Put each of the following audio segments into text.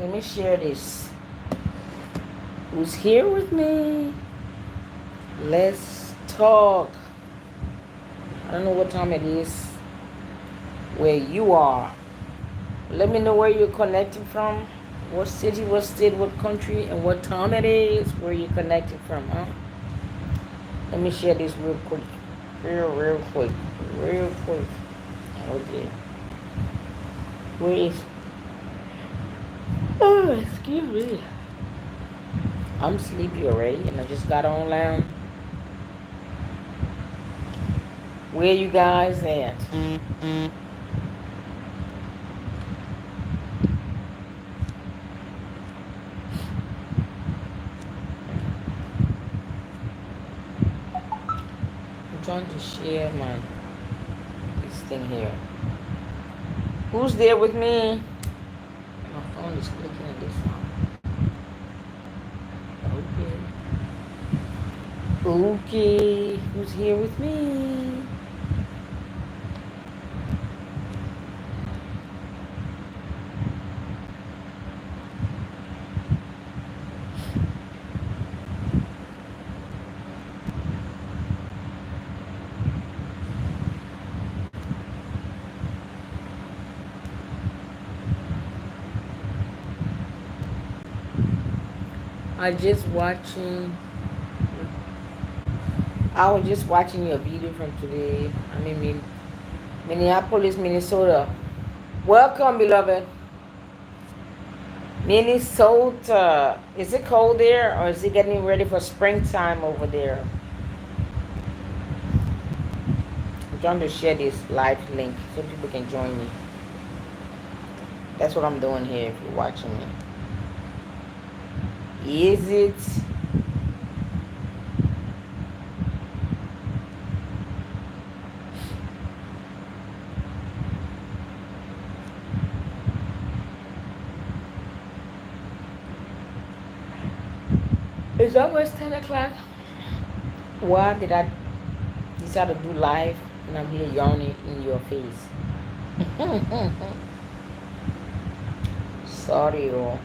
Let me share this. Who's here with me? Let's talk. I don't know what time it is where you are. Let me know where you're connecting from. What city, what state, what country, and what time it is where you're connecting from, huh? Let me share this real quick. Real quick. Real quick. Okay. Where is... Oh, excuse me. I'm sleepy already, and I just got online. Where you guys at? I'm trying to share this thing here. Who's there with me? My phone is clicking at this one. Okay. Who's here with me? I was just watching your video from today. I'm in Minneapolis, Minnesota. Welcome, beloved. Minnesota. Is it cold there, or is it getting ready for springtime over there? I'm trying to share this live link so people can join me. That's what I'm doing here if you're watching me. Is it? It's almost 10 o'clock. Why did I decide to do live and I'm here yawning in your face? Sorry, oh.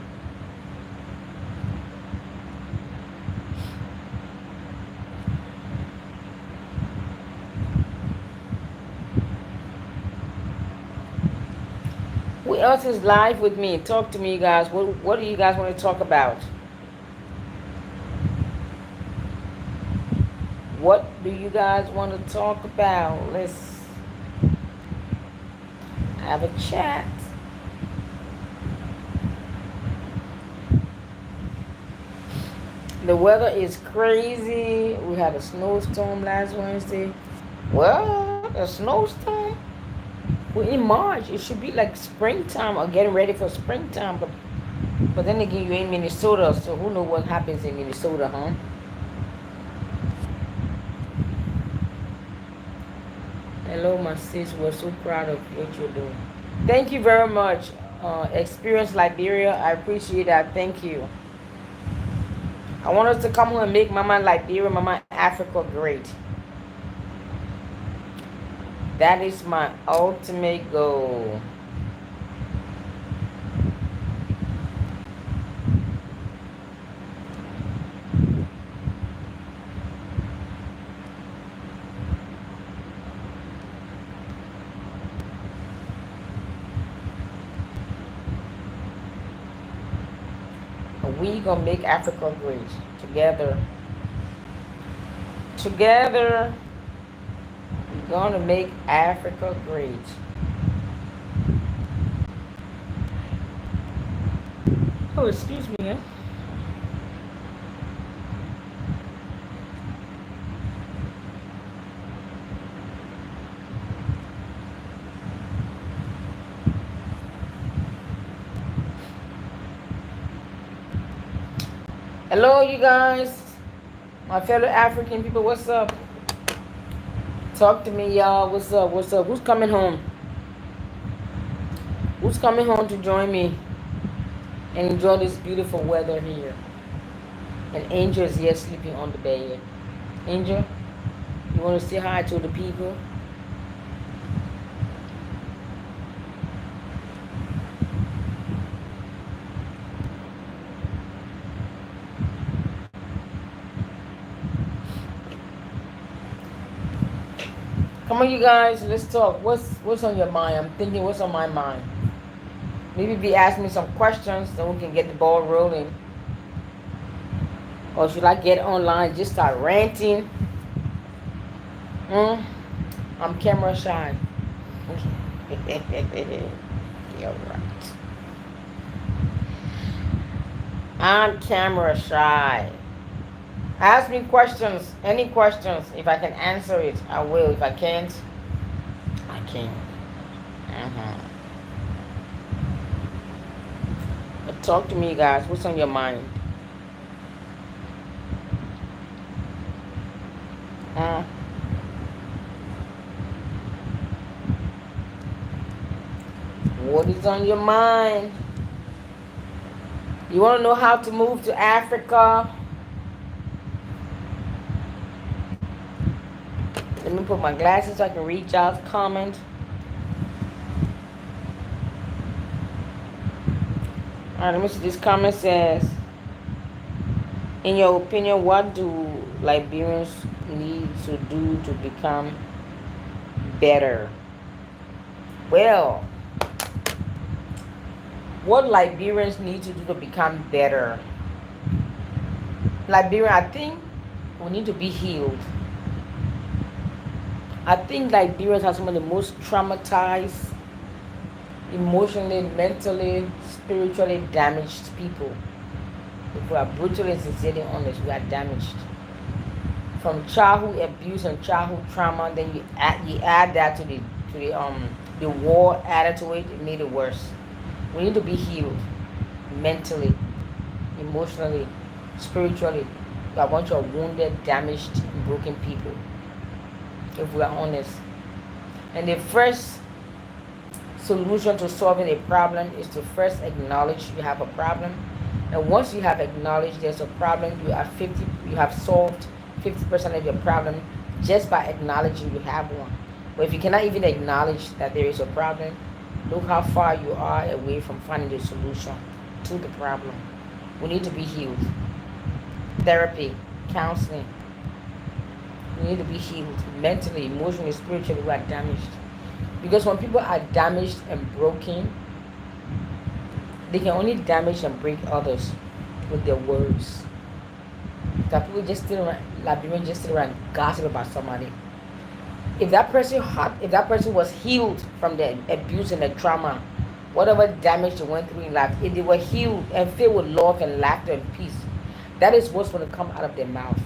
Who else is live with me? Talk to me, you guys. What do you guys want to talk about? What do you guys want to talk about? Let's have a chat. The weather is crazy. We had a snowstorm last Wednesday. Well, a snowstorm? We're in March. It should be like springtime or getting ready for springtime. But then again, you're in Minnesota, so who knows what happens in Minnesota, huh? Hello, my sis. We're so proud of what you're doing. Thank you very much. Experience Liberia. I appreciate that. Thank you. I want us to come home and make Mama Liberia, Mama Africa great. That is my ultimate goal. We gonna make Africa great together. Together, we're gonna make Africa great. Oh, excuse me. Eh? Hello, you guys. My fellow African people, what's up? Talk to me, y'all. What's up? What's up? Who's coming home? Who's coming home to join me and enjoy this beautiful weather here? And Angel is here sleeping on the bed. Angel, you want to say hi to the people? Come on, you guys, let's talk. What's on your mind? I'm thinking what's on my mind. Maybe be asking me some questions so we can get the ball rolling. Or should I get online, just start ranting? I'm camera shy. You're right. I'm camera shy. Ask me questions, any questions. If I can answer it, I will. If I can't, I can't. But talk to me, guys. What's on your mind? What is on your mind? You want to know how to move to Africa? Let me put my glasses so I can read y'all's comment. Alright, let me see. This comment says, in your opinion, what do Liberians need to do to become better? Well, what Liberians need to do to become better? Liberia, I think we need to be healed. I think Liberians are some of the most traumatized, emotionally, mentally, spiritually damaged people. If we are brutally and sincerely honest, we are damaged. From childhood abuse and childhood trauma, then you add that to the war added to it, it made it worse. We need to be healed mentally, emotionally, spiritually. We are a bunch of wounded, damaged, and broken people, if we are honest. And the first solution to solving a problem is to first acknowledge you have a problem. And once you have acknowledged there's a problem, you have solved 50% of your problem just by acknowledging you have one. But if you cannot even acknowledge that there is a problem, look how far you are away from finding the solution to the problem. We need to be healed. Therapy, counseling. We need to be healed mentally, emotionally, spiritually. We are damaged. Because when people are damaged and broken, they can only damage and break others with their words. That people just sit around, Liberians just sit around and gossip about somebody. If that person was healed from the abuse and the trauma, whatever damage they went through in life, if they were healed and filled with love and laughter and peace, that is what's going to come out of their mouth.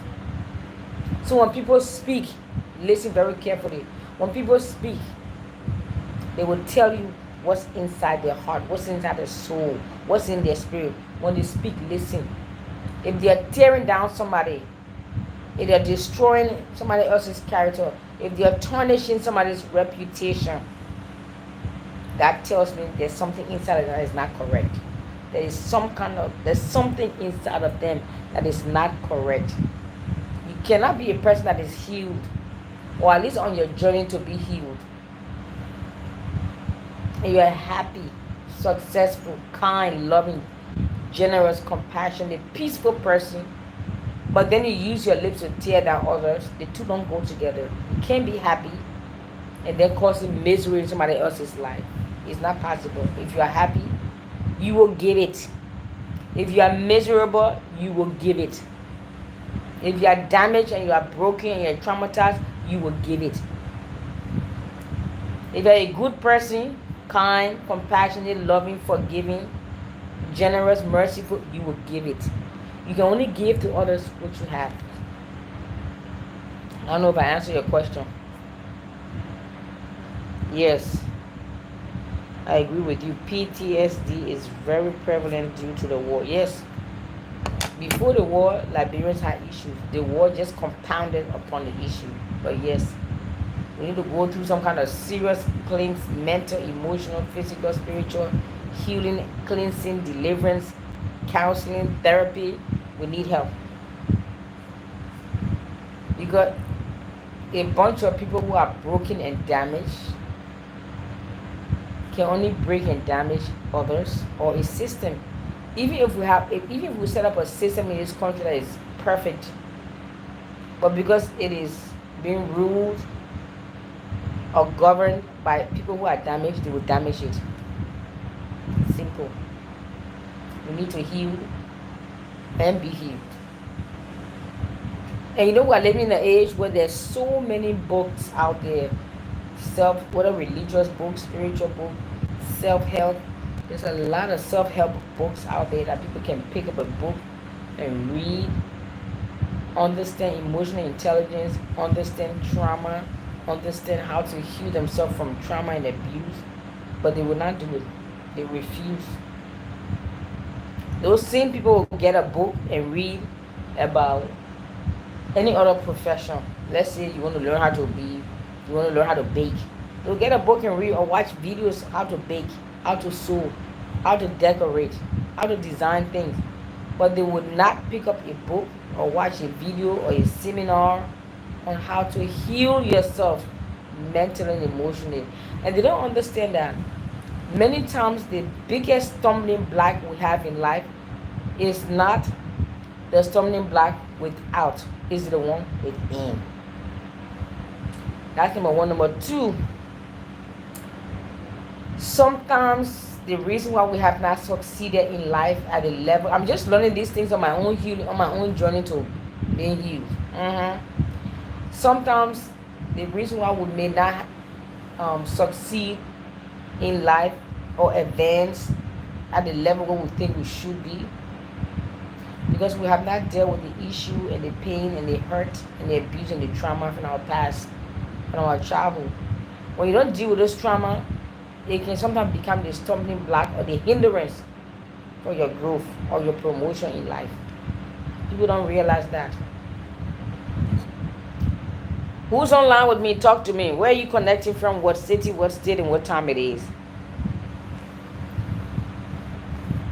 So when people speak, listen very carefully. When people speak, they will tell you what's inside their heart, what's inside their soul, what's in their spirit. When they speak, listen. If they are tearing down somebody, if they are destroying somebody else's character, if they are tarnishing somebody's reputation, that tells me there's something inside of them that is not correct. There's something inside of them that is not correct. You cannot be a person that is healed, or at least on your journey to be healed, and you are happy, successful, kind, loving, generous, compassionate, peaceful person, but then you use your lips to tear down others. The two don't go together. You can't be happy and then causing misery in somebody else's life. It's not possible. If you are happy, you will give it. If you are miserable, you will give it. If you are damaged and you are broken and you are traumatized, you will give it. If you are a good person, kind, compassionate, loving, forgiving, generous, merciful, you will give it. You can only give to others what you have. I don't know if I answered your question. Yes, I agree with you. PTSD is very prevalent due to the war. Yes, before the war, Liberians had issues. The war just compounded upon the issue. But yes, we need to go through some kind of serious cleanse, mental, emotional, physical, spiritual, healing, cleansing, deliverance, counseling, therapy. We need help. You got a bunch of people who are broken and damaged, can only break and damage others, or a system. Even if we set up a system in this country that is perfect, but because it is being ruled or governed by people who are damaged, they will damage it. Simple. We need to heal and be healed. And you know, we're living in an age where there's so many books out there, whether religious books, spiritual books, self-help. There's a lot of self-help books out there that people can pick up a book and read, understand emotional intelligence, understand trauma, understand how to heal themselves from trauma and abuse, but they will not do it. They refuse. Those same people will get a book and read about any other profession. Let's say you want to learn how to be, you want to learn how to bake. They'll get a book and read or watch videos how to bake, how to sew, how to decorate, how to design things. But they would not pick up a book or watch a video or a seminar on how to heal yourself mentally and emotionally. And they don't understand that many times the biggest stumbling block we have in life is not the stumbling block without, is the one within. That's number one. Number two, sometimes the reason why we have not succeeded in life at a level, I'm just learning these things on my own healing, on my own journey to being healed. Sometimes the reason why we may not succeed in life or advance at the level where we think we should be, because we have not dealt with the issue and the pain and the hurt and the abuse and the trauma from our past, from our childhood. When you don't deal with this trauma, it can sometimes become the stumbling block or the hindrance for your growth or your promotion in life. People don't realize that. Who's online with me? Talk to me. Where are you connecting from? What city, what state, and what time it is?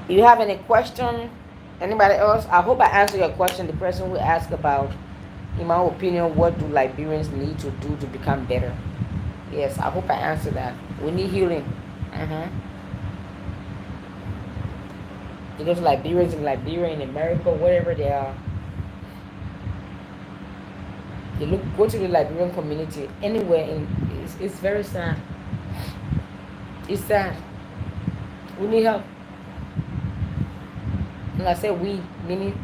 You have any question? Anybody else? I hope I answered your question. The person who asked about, in my opinion, what do Liberians need to do to become better? Yes, I hope I answered that. We need healing. Because Liberians in Liberia, in America, wherever they are, they go to the Liberian community anywhere, it's very sad. It's sad. We need help. And I said we, meaning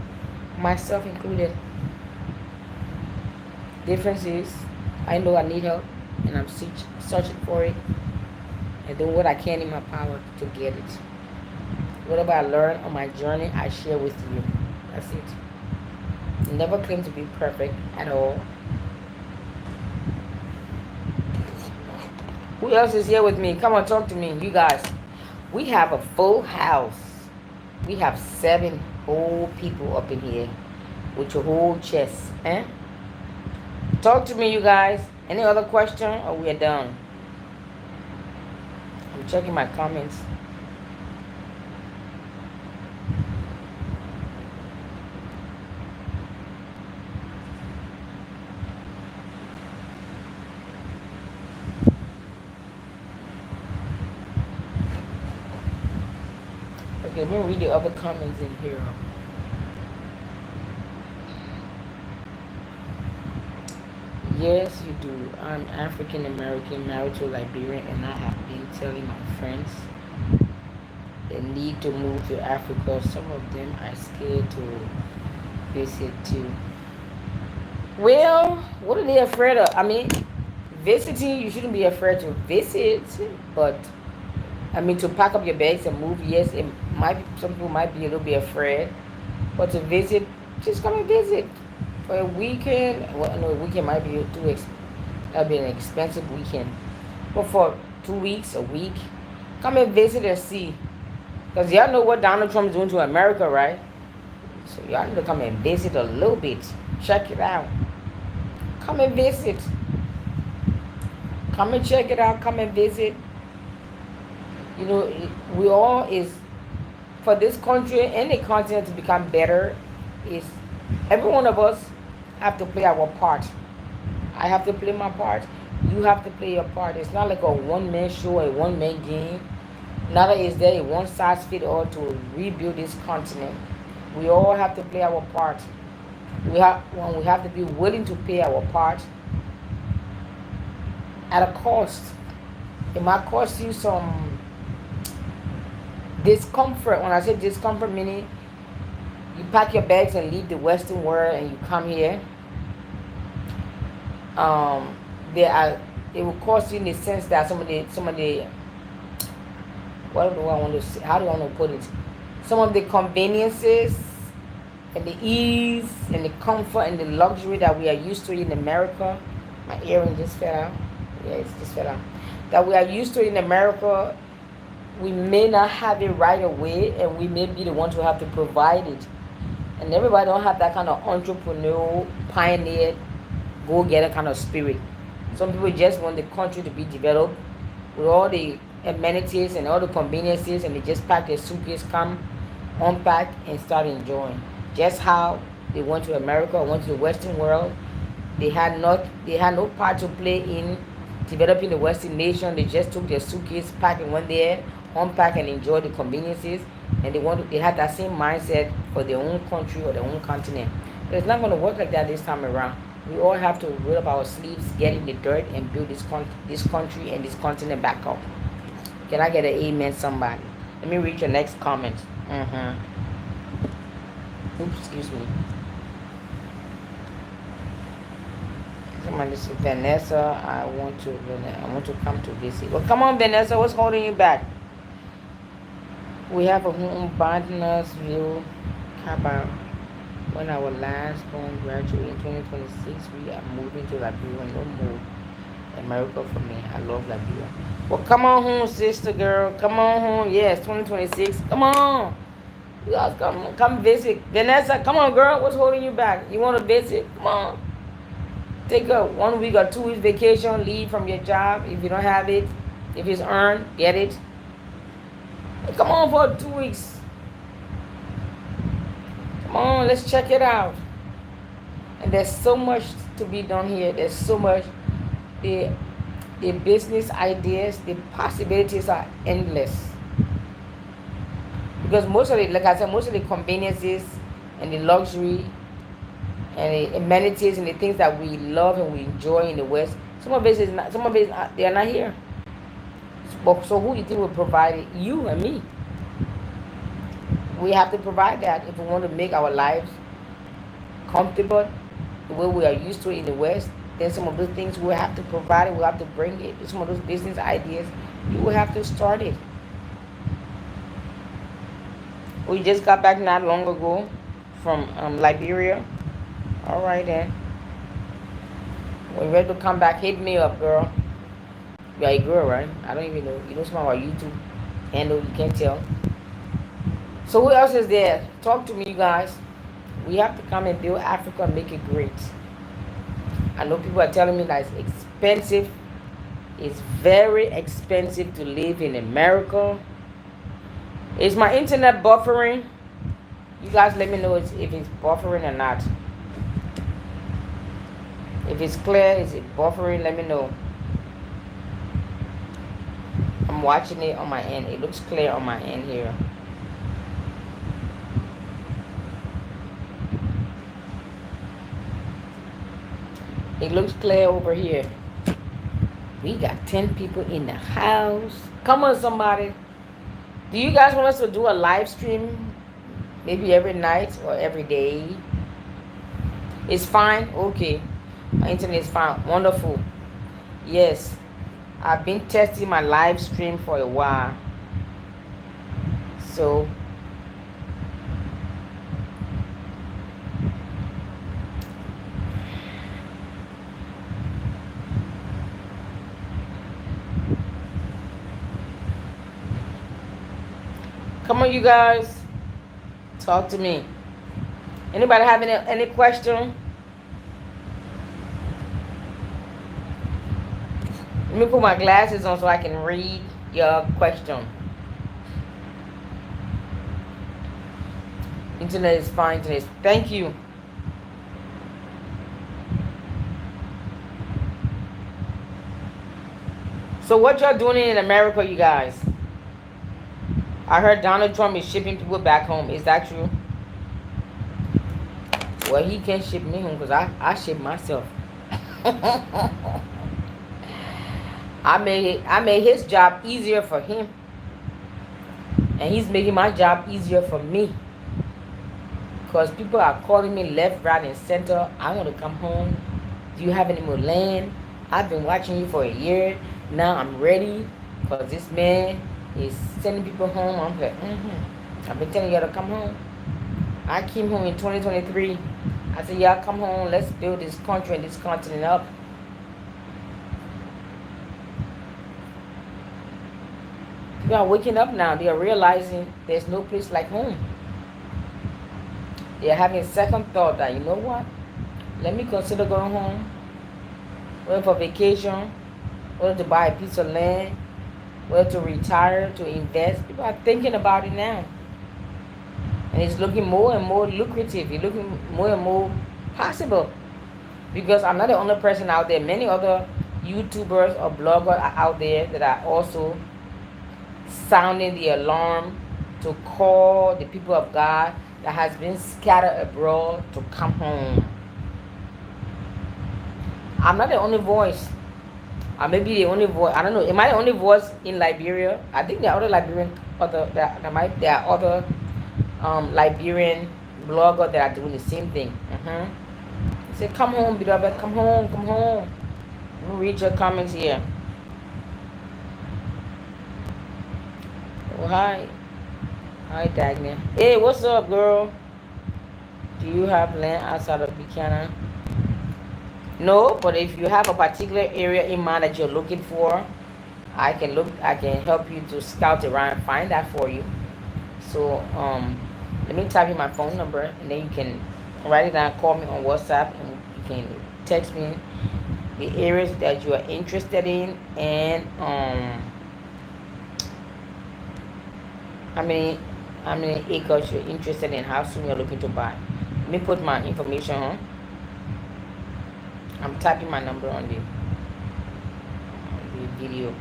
myself included. Difference is, I know I need help, and I'm searching for it, and doing what I can in my power to get it. Whatever I learned on my journey, I share with you. That's it. Never claim to be perfect at all. Who else is here with me? Come on, talk to me, you guys. We have a full house. We have 7 whole people up in here with your whole chest. Talk to me, you guys. Any other question or we are done? I'm checking my comments. Okay, we'll read the other comments in here. Yes, you do. I'm African American, married to a Liberian, and I have been telling my friends they need to move to Africa. Some of them are scared to visit too. Well, what are they afraid of? I mean, visiting, you shouldn't be afraid to visit, but I mean, to pack up your bags and move, yes, it might be, some people might be a little bit afraid, but to visit, just come and visit for a weekend. Well, no, a weekend might be that'd be an expensive weekend, but for 2 weeks, a week, come and visit and see, because y'all know what Donald Trump is doing to America, right? So y'all need to come and visit a little bit, check it out. Come and visit. Come and check it out. Come and visit. You know, we all is, for this country, any continent to become better, is every one of us have to play our part. I have to play my part. You have to play your part. It's not like a one-man show, a one-man game. Neither is there a one-size-fits-all to rebuild this continent. We all have to play our part. We have to be willing to play our part at a cost. It might cost you some discomfort. When I say discomfort, meaning you pack your bags and leave the Western world and you come here. There are, it will cost you in the sense that some of the what do I want to say? How do I want to put it? Some of the conveniences and the ease and the comfort and the luxury that we are used to in America. My earring just fell out. Yeah, it's just fell out. That we are used to in America, we may not have it right away, and we may be the ones who have to provide it. And everybody don't have that kind of entrepreneur, pioneer, go-getter kind of spirit. Some people just want the country to be developed with all the amenities and all the conveniences, and they just pack their suitcase, come, unpack, and start enjoying. Just how they went to America or went to the Western world, they had no part to play in developing the Western nation. They just took their suitcase, packed, and went there, unpack, and enjoyed the conveniences. And they had that same mindset for their own country or their own continent. But it's not going to work like that this time around. We all have to roll up our sleeves, get in the dirt, and build this country and this continent back up. Can I get an amen, somebody? Let me read your next comment. Oops, excuse me. Somebody said, Vanessa, I want to come to visit. Well, come on, Vanessa. What's holding you back? We have a home bondness view. How about when our last born graduated in 2026, we are moving to Liberia. No more America for me. I love Liberia. Well, come on home, sister girl. Come on home. Yes, 2026. Come on. You guys come visit. Vanessa, come on, girl. What's holding you back? You want to visit? Come on. Take a 1 week or 2 weeks vacation. Leave from your job if you don't have it. If it's earned, get it. Come on for 2 weeks. Come on, let's check it out. And there's so much to be done here. There's so much. The business ideas, the possibilities are endless. Because most of it, like I said, most of the conveniences and the luxury and the amenities and the things that we love and we enjoy in the West, some of it they are not here. So who do you think will provide it? You and me. We have to provide that if we want to make our lives comfortable the way we are used to in the West. Then some of those things we have to provide it. We have to bring it. Some of those business ideas, you will have to start it. We just got back not long ago from Liberia. All right then. When you're ready to come back, hit me up, girl. You're a girl, right? I don't even know. You know some of our YouTube handle, you can't tell. So who else is there? Talk to me, you guys. We have to come and build Africa and make it great. I know people are telling me that it's expensive. It's very expensive to live in America. Is my internet buffering? You guys let me know if it's buffering or not. If it's clear, is it buffering? Let me know. I'm watching it on my end. It looks clear on my end here. It looks clear over here. We got 10 people in the house. Come on, somebody. Do you guys want us to do a live stream? Maybe every night or every day? It's fine? Okay. My internet is fine. Wonderful. Yes. I've been testing my live stream for a while. So come on, you guys. Talk to me. Anybody have any question? Let me put my glasses on so I can read your question. Internet is fine. Thank you. So what y'all doing in America, you guys? I heard Donald Trump is shipping people back home. Is that true? Well, he can't ship me home because I ship myself. I made his job easier for him, and he's making my job easier for me. Because people are calling me left, right, and center. I want to come home. Do you have any more land? I've been watching you for a year. Now I'm ready. Because this man is sending people home. I'm like, I've been telling y'all to come home. I came home in 2023. I said, y'all come home. Let's build this country and this continent up. People are waking up now. They are realizing there's no place like home. They are having second thought that, you know what? Let me consider going home. Whether for vacation, whether to buy a piece of land, whether to retire, to invest. People are thinking about it now. And it's looking more and more lucrative. It's looking more and more possible. Because I'm not the only person out there. Many other YouTubers or bloggers are out there that are also sounding the alarm to call the people of God that has been scattered abroad to come home. I'm not the only voice. I may be the only voice. I don't know. Am I the only voice in Liberia? I think there are other Liberian, there are other Liberian bloggers that are doing the same thing. Say, come home, beloved. Come home, come home. Let me read your comments here. Oh, hi. Hi, Dagnetw. Hey, what's up, girl? Do you have land outside of Buchanan? No, but if you have a particular area in mind that you're looking for, I can help you to scout around and find that for you. So let me type in my phone number, and then you can write it down, call me on WhatsApp, and you can text me the areas that you are interested in, and how many acres you're interested in, how soon you're looking to buy. Let me put my information on. I'm typing my number on the video.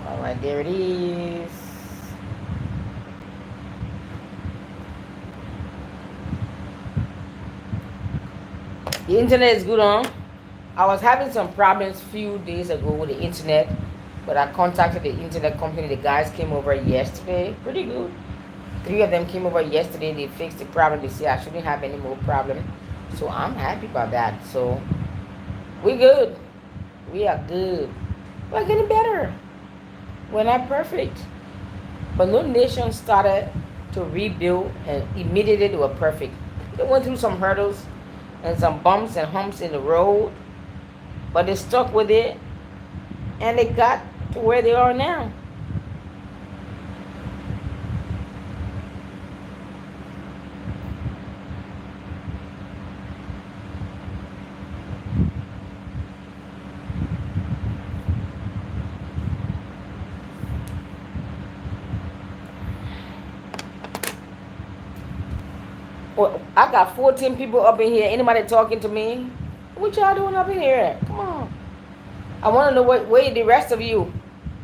All right, there it is. The internet is good, huh? I was having some problems few days ago with the internet, but I contacted the internet company. The guys came over yesterday. Pretty good. 3 of them came over yesterday. They fixed the problem. They say I shouldn't have any more problem. So I'm happy about that. So we good. We are good. We're getting better. We're not perfect. But no nation started to rebuild and immediately they were perfect. They went through some hurdles and some bumps and humps in the road, but they stuck with it and they got to where they are now. Well, I got 14 people up in here. Anybody talking to me? What y'all doing up in here? Come on. I want to know where the rest of you,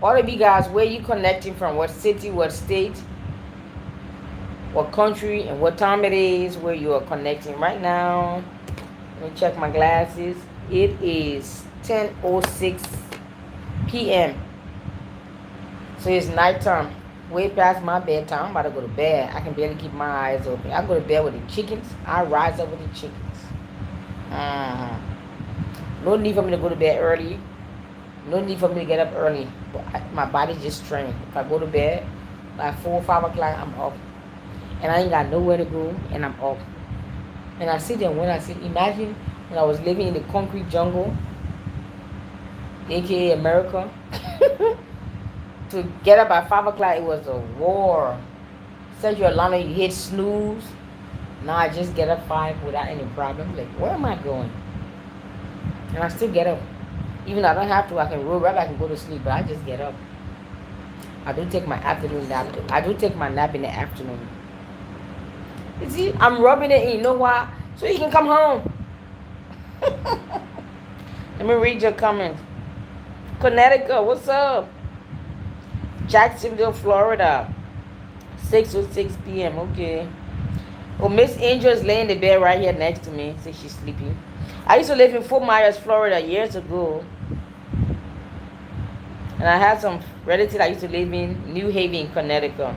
all of you guys, where you connecting from, what city, what state, what country, and what time it is where you are connecting right now. Let me check my glasses. It is 10:06 p.m. So it's nighttime. Way past my bedtime. I'm about to go to bed. I can barely keep my eyes open. I go to bed with the chickens. I rise up with the chickens. No need for me to go to bed early. No need for me to get up early. My body's just trained. If I go to bed by 4 or 5 o'clock, I'm up. And I ain't got nowhere to go, and I'm up. And I sit there when I sit. Imagine when I was living in the concrete jungle, aka America. To get up at 5 o'clock, it was a war. Set your alarm, you hit snooze. Now I just get up 5 without any problem. Like, where am I going? And I still get up. Even though I don't have to, I can roll right back and go to sleep, but I just get up. I do take my afternoon nap. I do take my nap in the afternoon. You see, I'm rubbing it in. You know why? So you can come home. Let me read your comments. Connecticut, what's up? Jacksonville, Florida. 6:06 p.m. Okay. Oh, Miss Angel is laying in the bed right here next to me. Say she's sleeping. I used to live in Fort Myers, Florida years ago. And I had some relatives I used to live in New Haven, Connecticut.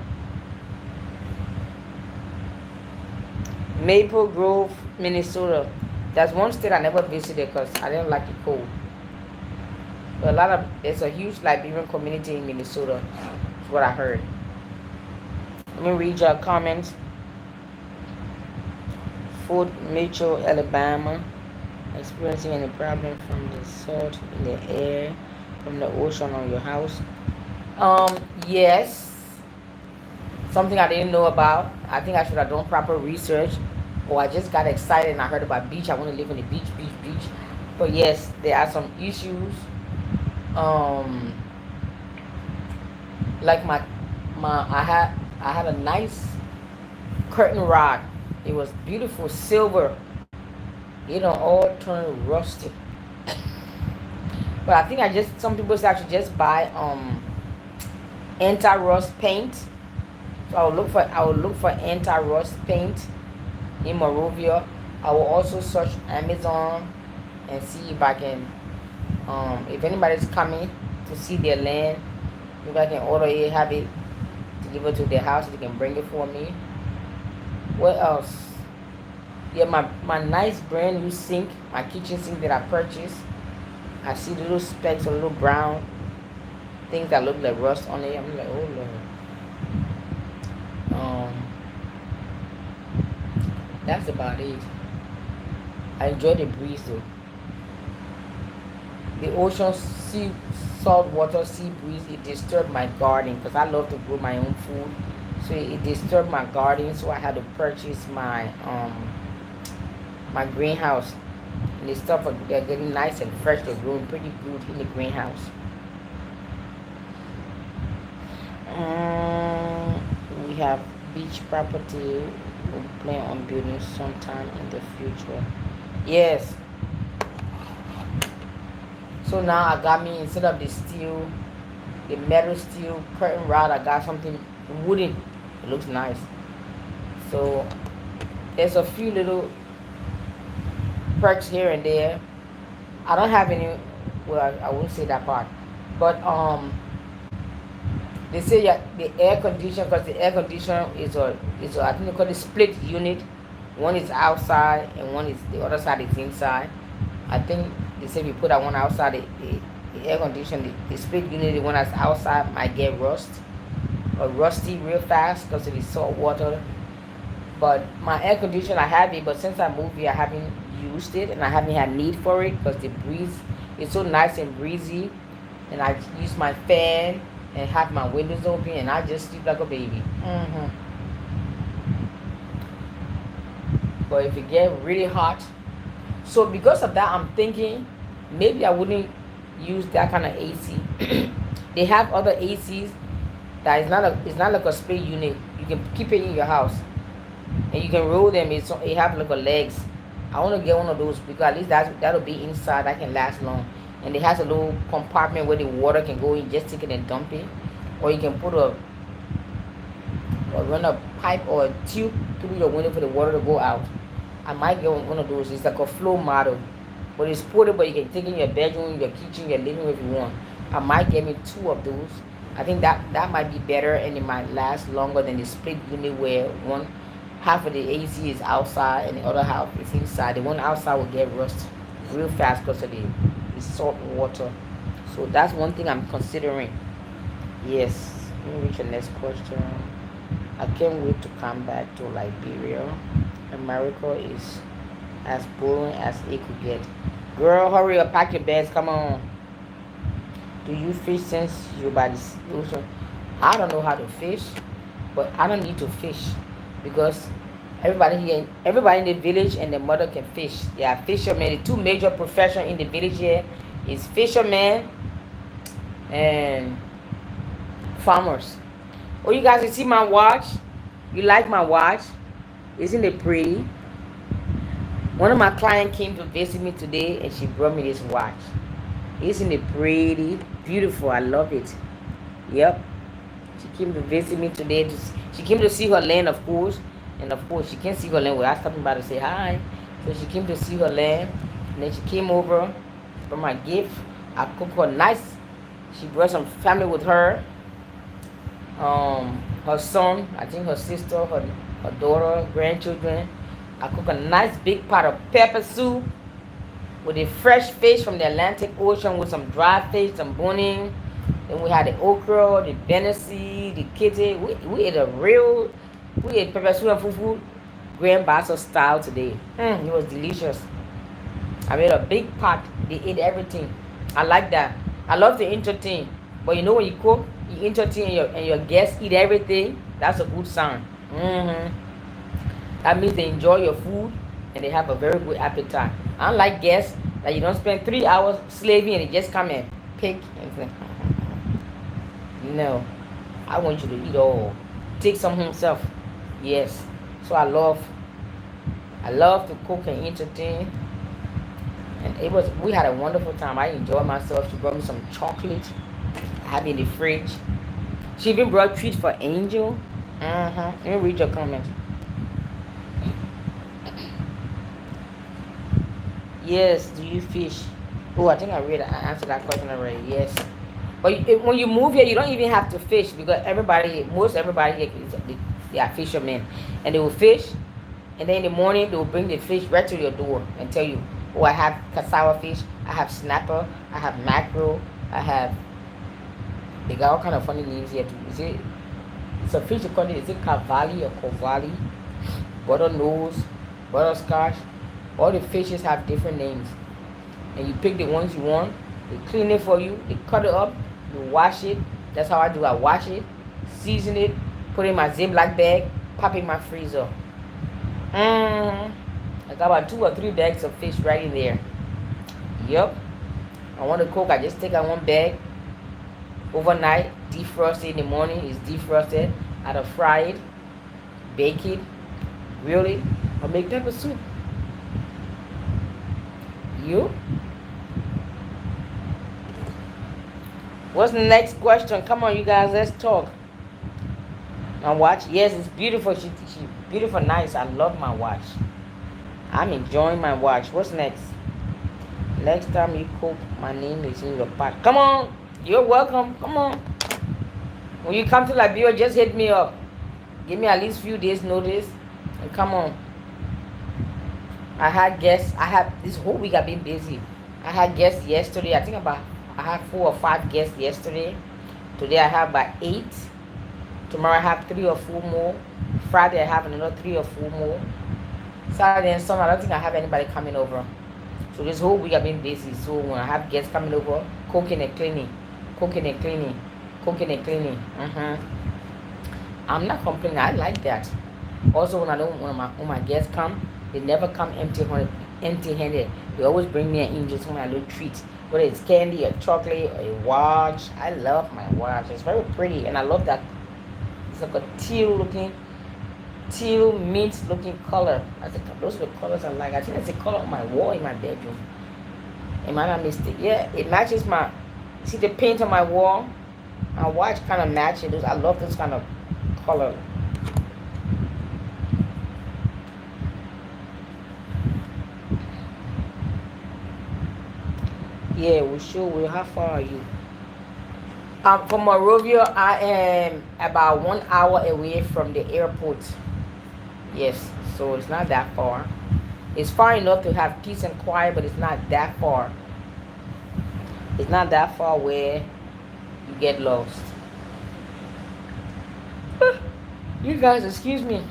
Maple Grove, Minnesota. That's one state I never visited because I didn't like it cold. But there's a huge Liberian community in Minnesota. That's what I heard. Let me read your comments. Fort Mitchell, Alabama. Experiencing any problem from the salt in the air from the ocean on your house? Yes. Something I didn't know about. I think I should have done proper research. Or I just got excited and I heard about beach. I want to live on the beach, beach, beach. But yes, there are some issues. Like I had a nice curtain rod. It was beautiful silver. All turned rusty. But I think some people say I should just buy anti-rust paint. So I will look for anti-rust paint in Morovia. I will also search Amazon and see if I can if anybody's coming to see their land, if I can order it, have it delivered to their house, they can bring it for me. What else? Yeah, my nice brand new sink, my kitchen sink that I purchased. I see little specks of little brown things that look like rust on it. I'm like, oh Lord. That's about it. I enjoy the breeze though. The ocean, sea, salt water, sea breeze, it disturbed my garden because I love to grow my own food. So it disturbed my garden, so I had to purchase my my greenhouse. And the stuff they're getting nice and fresh. They're growing pretty good in the greenhouse. We have beach property. We plan on building sometime in the future. Yes. So now I got me, instead of the metal steel curtain rod, I got something wooden. It looks nice. So there's a few little perks here and there. I don't have any. Well, I wouldn't say that part, but they say the air conditioner, because the air conditioner is a I think they call it split unit. One is outside and one is the other side is inside. I think they say we put that one outside, the air conditioner, the split unit, the one that's outside might get rusty real fast because of the salt water. But my air conditioner, I have it, but since I moved here, I haven't used it and I haven't had need for it because the breeze is so nice and breezy. And I use my fan and have my windows open and I just sleep like a baby. But if it get really hot, so because of that, I'm thinking maybe I wouldn't use that kind of AC. They have other ACs that it's not like a split unit. You can keep it in your house and you can roll them. It have like a legs. I want to get one of those because at least that'll be inside. That can last long. And it has a little compartment where the water can go in. Just take it and dump it, or you can put or run a pipe or a tube through your window for the water to go out. I might get one of those. It's like a flow model, but it's portable. You can take it in your bedroom, your kitchen, your living room if you want. I might get me 2 of those. I think that might be better and it might last longer than the split unit where one half of the AC is outside and the other half is inside. The one outside will get rust real fast because of the salt water. So that's one thing I'm considering. Yes. Let me reach the next question. I can't wait to come back to Liberia. America is as boring as it could get. Girl, hurry up, pack your bags, come on. Do you fish since you're by the ocean? I don't know how to fish, but I don't need to fish because everybody in the village and their mother can fish. Yeah, fishermen. The 2 major professions in the village here is fishermen and farmers. Oh, you guys, you see my watch? You like my watch? Isn't it pretty? One of my clients came to visit me today and she brought me this watch. Isn't it pretty? Beautiful. I love it. Yep. She came to visit me today. She came to see her land, of course. And of course, she can't see her land without stopping by to say hi. So she came to see her land. And then she came over for my gift. I cooked her nice. She brought some family with her. Her son, I think her sister, her daughter, grandchildren. I cooked a nice big pot of pepper soup with the fresh fish from the Atlantic Ocean with some dry fish, some boning. Then we had the okra, the benesi, the kitty. We ate we ate pepper soup and fufu, Grand Basso style today. It was delicious. I made a big pot. They ate everything. I like that. I love to entertain. But you know when you cook, you entertain and your guests eat everything. That's a good sign. That means they enjoy your food and they have a very good appetite. Unlike guests that you don't spend 3 hours slaving and they just come and pick and say, no, I want you to eat all. Take some himself. Yes. So I love to cook and entertain. And we had a wonderful time. I enjoyed myself. She brought me some chocolate. I have it in the fridge. She even brought treats for Angel. Let me read your comments. Yes, do you fish? Oh, I think I answered that question already. Yes. But when you move here, you don't even have to fish because most everybody here, they are fishermen. And they will fish. And then in the morning, they will bring the fish right to your door and tell you, oh, I have cassava fish, I have snapper, I have mackerel, they got all kind of funny names here too. It's a fish, is it cavalli or covali? Butternose, butterscotch. All the fishes have different names. And you pick the ones you want. They clean it for you. They cut it up. You wash it. That's how I do. I wash it, season it, put it in my Ziploc bag, pop it in my freezer. I got about 2 or 3 bags of fish right in there. Yep. I want to cook. I just take out one bag overnight, defrost it in the morning. It's defrosted. I'll fry it, bake it, grill it, or make pepper soup. You? What's the next question? Come on, you guys, let's talk. My watch, yes, it's beautiful. She beautiful, nice. I love my watch. I'm enjoying my watch. What's next? Next time you cook, my name is in your pot. Come on, you're welcome. Come on. When you come to Liberia, just hit me up. Give me at least few days notice, and come on. I had guests. This whole week I've been busy. I had guests yesterday. I had 4 or 5 guests yesterday. Today I have about 8. Tomorrow I have 3 or 4 more. Friday I have another 3 or 4 more. Saturday and Sunday I don't think I have anybody coming over. So this whole week I've been busy. So when I have guests coming over, cooking and cleaning. I'm not complaining. I like that. Also when my guests come, they never come empty-handed. They always bring me an angel, some little treats. Whether it's candy or chocolate or a watch. I love my watch. It's very pretty and I love that. It's like a teal mint looking color. Those are the colors I like. I think that's the color of my wall in my bedroom. Am I not mistaken? Yeah, it matches see the paint on my wall? My watch kind of matches. I love this kind of color. Yeah, we sure. How far are you? From Monrovia, I am about 1 hour away from the airport. Yes, so it's not that far. It's far enough to have peace and quiet, but it's not that far. It's not that far where you get lost. You guys, excuse me.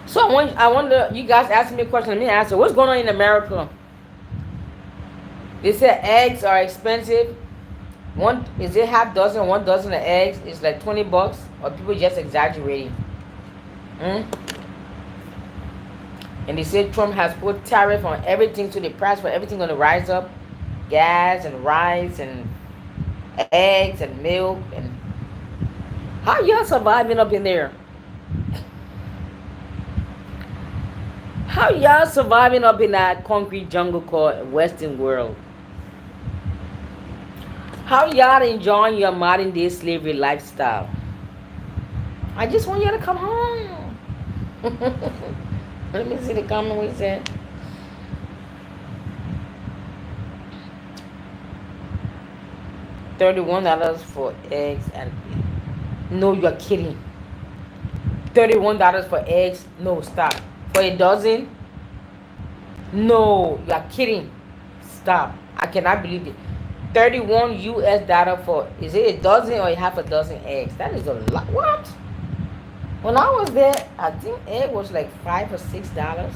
So I wonder, you guys asked me a question. Let me answer. What's going on in America? They said eggs are expensive. Is it half dozen? 1 dozen of eggs is like $20, or people just exaggerating? And they said Trump has put tariff on everything, so the price for everything going to rise up. Gas and rice and eggs and milk. And how y'all surviving up in there? How y'all surviving up in that concrete jungle called Western world? How y'all enjoying your modern day slavery lifestyle? I just want you to come home. Let me see the comment we said. $31 for eggs and no, you're kidding. $31 for eggs? No, stop. For a dozen? No, you're kidding. Stop. I cannot believe it. 31 US dollar for, is it a dozen or a half a dozen eggs? That is a lot. What? When I was there, I think egg was like $5 or $6.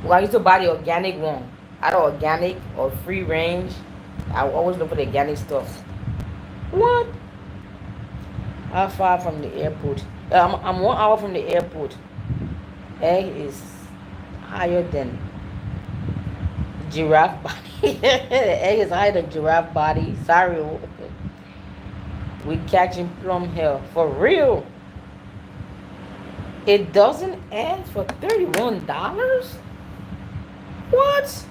Well, I used to buy the organic one. Either organic or free range. I always look for the organic stuff. What? How far from the airport? I'm 1 hour from the airport. Egg is higher than giraffe body. The egg is higher than giraffe body. Sorry. We catching plum here. For real. It doesn't egg for $31? What?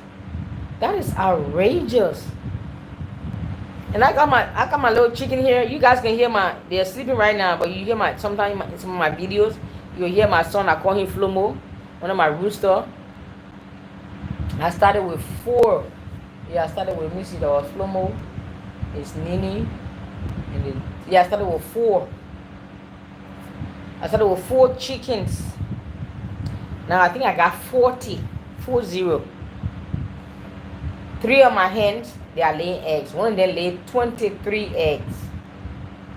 That is outrageous. And I got my little chicken here. You guys can hear they're sleeping right now, but you hear sometimes in some of my videos, you'll hear my son. I call him Flomo, one of my rooster. I started with 4. Yeah, I started with Missy. There was Flomo. It's Nini. And then, yeah, I started with 4. I started with 4 chickens. Now I think I got 40. 40. 3 of my hens, they are laying eggs. One of them laid 23 eggs.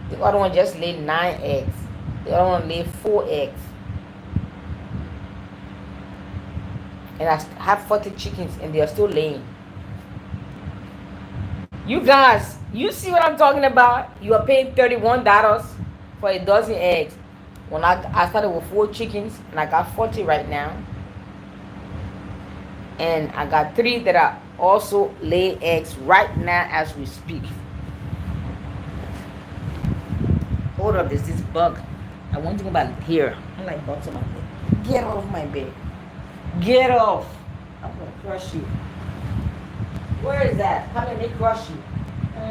The other one just laid 9 eggs. The other one laid 4 eggs. And I have 40 chickens and they are still laying. You guys, you see what I'm talking about? You are paying $31 for a dozen eggs. When I started with 4 chickens and I got 40 right now. And I got 3 that are also lay eggs right now as we speak. Hold up, there's this bug. I want to go back here. I like bugs on my bed. Get off my bed. Get off. I'm gonna crush you. Where is that? Come and they crush you. I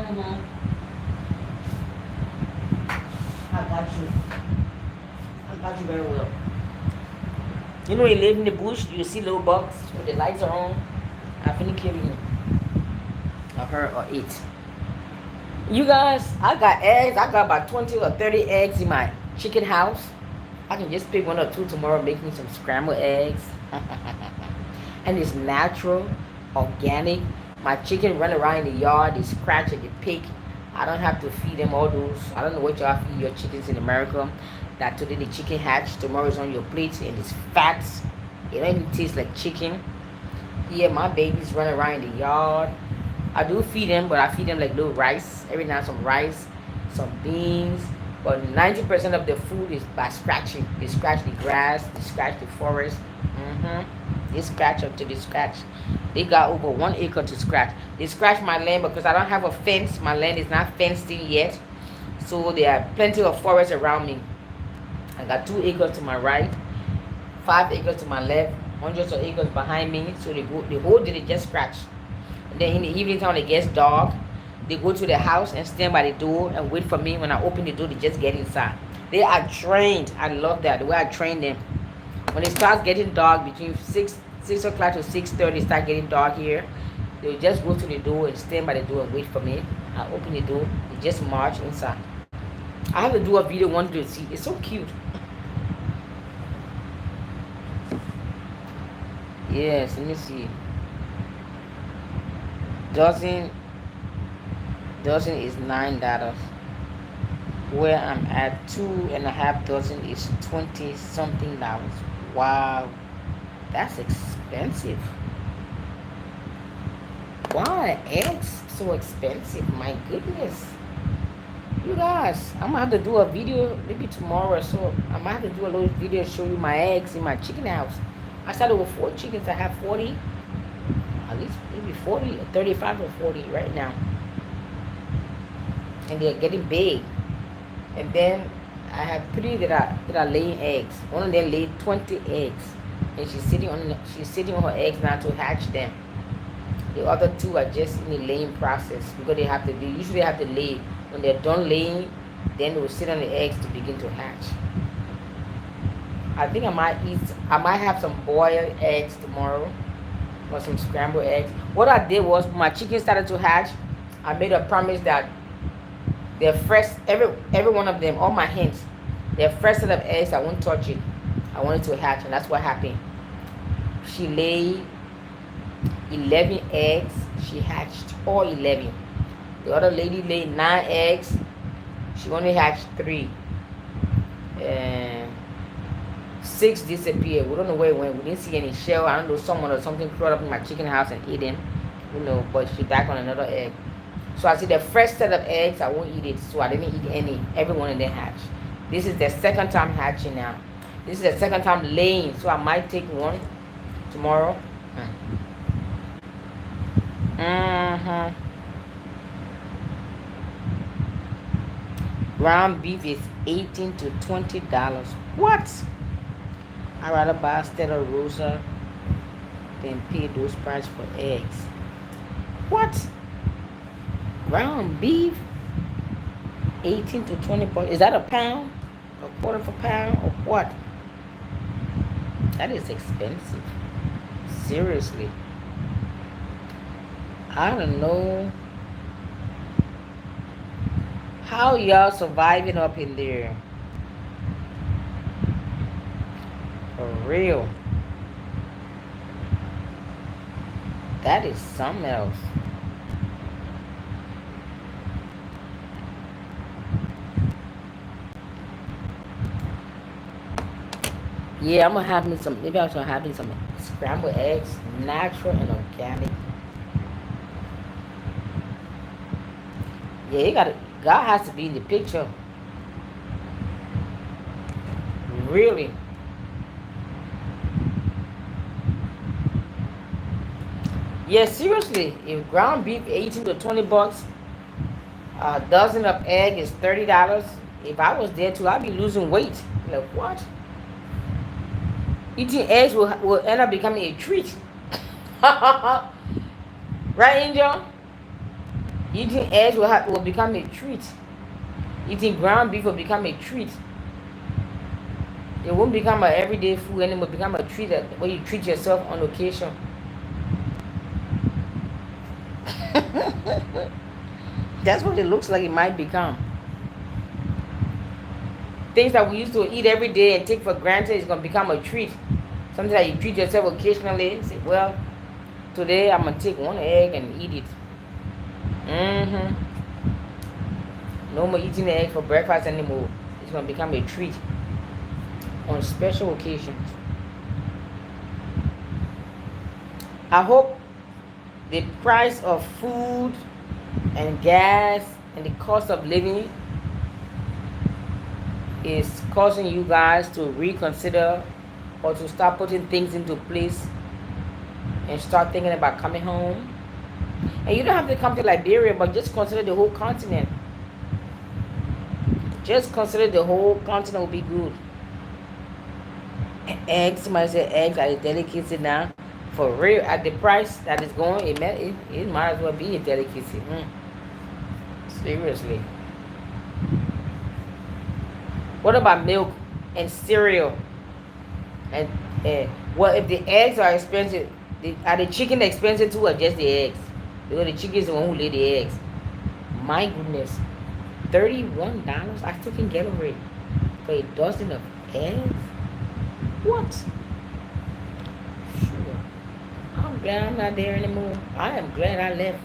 got you. I got you very well. You know, when you live in the bush, you see little bugs when the lights are on. I finna kill you. Or her or it. You guys, I got eggs. I got about 20 or 30 eggs in my chicken house. I can just pick 1 or 2 tomorrow, make me some scrambled eggs. And it's natural, organic. My chicken run around in the yard, they scratch and they pick. I don't have to feed them all those. I don't know what y'all feed your chickens in America. That today the chicken hatch, tomorrow is on your plate and it's fat. It don't even taste like chicken. Yeah, my babies run around in the yard. I do feed them, but I feed them like little rice. Every now some rice, some beans. But 90% of the food is by scratching. They scratch the grass, they scratch the forest. They scratch up to the scratch. They got over 1 acre to scratch. They scratch my land because I don't have a fence. My land is not fenced in yet. So there are plenty of forest around me. I got 2 acres to my right, 5 acres to my left, hundreds of acres behind me. So they go, the whole day they just scratch. And then in the evening time when it gets dark, they go to the house and stand by the door and wait for me. When I open the door, they just get inside. They are trained. I love that, the way I train them. When it starts getting dark, between 6 o'clock to 6:30, it start getting dark here. They'll just go to the door and stand by the door and wait for me. I open the door, they just march inside. I have to do a video one to see. It's so cute. Yes, let me see. Dozen is $9. Where I'm at, 2.5 dozen is 20 something dollars. Wow, that's expensive. Why are eggs so expensive? My goodness. You guys, I'm gonna have to do a video maybe tomorrow or so. I might have to do a little video show you my eggs in my chicken house. I started with 4 chickens. I have 40, at least maybe 40, 35 or 40 right now. And they're getting big. And then I have 3 that are laying eggs. One of them laid 20 eggs. And she's sitting on her eggs now to hatch them. The other two are just in the laying process because they usually have to lay. When they're done laying, then they will sit on the eggs to begin to hatch. I think I might have some boiled eggs tomorrow or some scrambled eggs. What I did was when my chicken started to hatch, I made a promise that they're fresh, every one of them, all my hens, they're fresh set of eggs, I won't touch it. I wanted to hatch, and that's what happened. She laid 11 eggs. She hatched all 11. The other lady laid 9 eggs. She only hatched 3. And 6 disappeared. We don't know where it went. We didn't see any shell. I don't know, someone or something crawled up in my chicken house and ate them. You know, but she back on another egg. So I see the fresh set of eggs, I won't eat it. So I didn't eat any. Every one of them hatched. This is the second time hatching now. This is the second time laying. So I might take one tomorrow. Ground beef is $18 to $20. What? I'd rather buy Stella Rosa than pay those prices for eggs. What? Ground beef, 18 to 20 bucks. Is that a pound? A quarter of a pound? Or what? That is expensive. Seriously. I don't know how y'all surviving up in there. For real. That is something else. Yeah, I'm gonna have me some. Maybe I'll start having some scrambled eggs, natural and organic. Yeah, you gotta. God has to be in the picture. Really. Yeah, seriously. If ground beef 18 to 20 bucks, a dozen of egg is $30. If I was there too, I'd be losing weight. Like what? Eating eggs will end up becoming a treat. Right, Angel? Eating eggs will become a treat. Eating ground beef will become a treat. It won't become an everyday food anymore. It will become a treat where you treat yourself on occasion. That's what it looks like it might become. Things that we used to eat every day and take for granted is going to become a treat. Something that you treat yourself occasionally. Say, well, today I'm going to take one egg and eat it. No more eating the egg for breakfast anymore. It's going to become a treat on special occasions. I hope the price of food and gas and the cost of living is causing you guys to reconsider or to start putting things into place and start thinking about coming home. And you don't have to come to Liberia, but just consider the whole continent. Just consider the whole continent will be good. Eggs, somebody said eggs are a delicacy now. For real, at the price that is going, it might as well be a delicacy. Seriously. What about milk and cereal? And well, if the eggs are expensive, are the chicken expensive too, or just the eggs? Because the chicken is the one who lay the eggs. My goodness, $31. I still can get over it for a dozen of eggs. What? Sure. I'm glad I'm not there anymore. I am glad I left,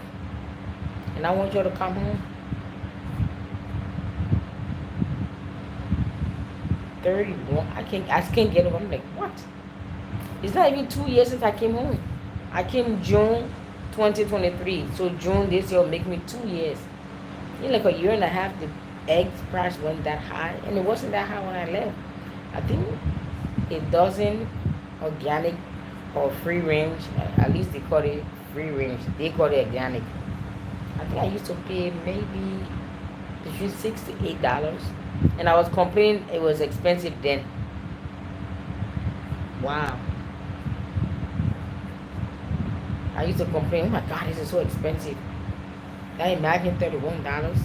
and I want y'all to come home. 31. I can't get over. I'm like, what? It's not even 2 years since I came home. I came June 2023. So June this year will make me 2 years. In like a year and a half, the eggs price wasn't that high, and it wasn't that high when I left. I think a dozen organic or free range, at least they call it free range. They call it organic. I think I used to pay maybe between $6 to $8. And I was complaining it was expensive then. Wow. I used to complain, oh my God, this is so expensive. Now imagine $31.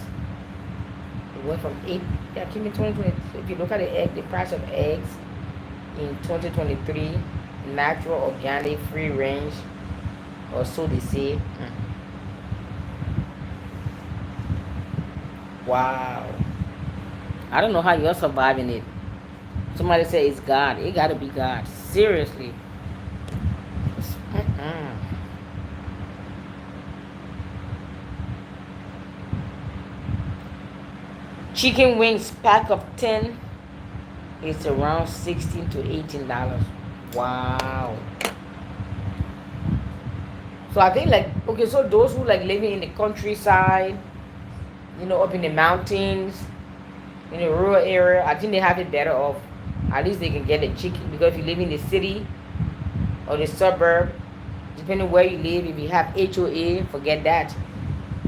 It went from 8, yeah, came in 2020. If you look at the price of eggs in 2023, natural, organic, free range, or so they say. Wow. I don't know how you're surviving it. Somebody say it's God. It gotta be God. Seriously. Chicken wings pack of 10 is around $16 to $18. Wow. So I think like, okay, so those who like living in the countryside, up in the mountains, in the rural area, I think they have it better off. At least they can get a chicken, because if you live in the city or the suburb, depending where you live, if you have HOA, forget that.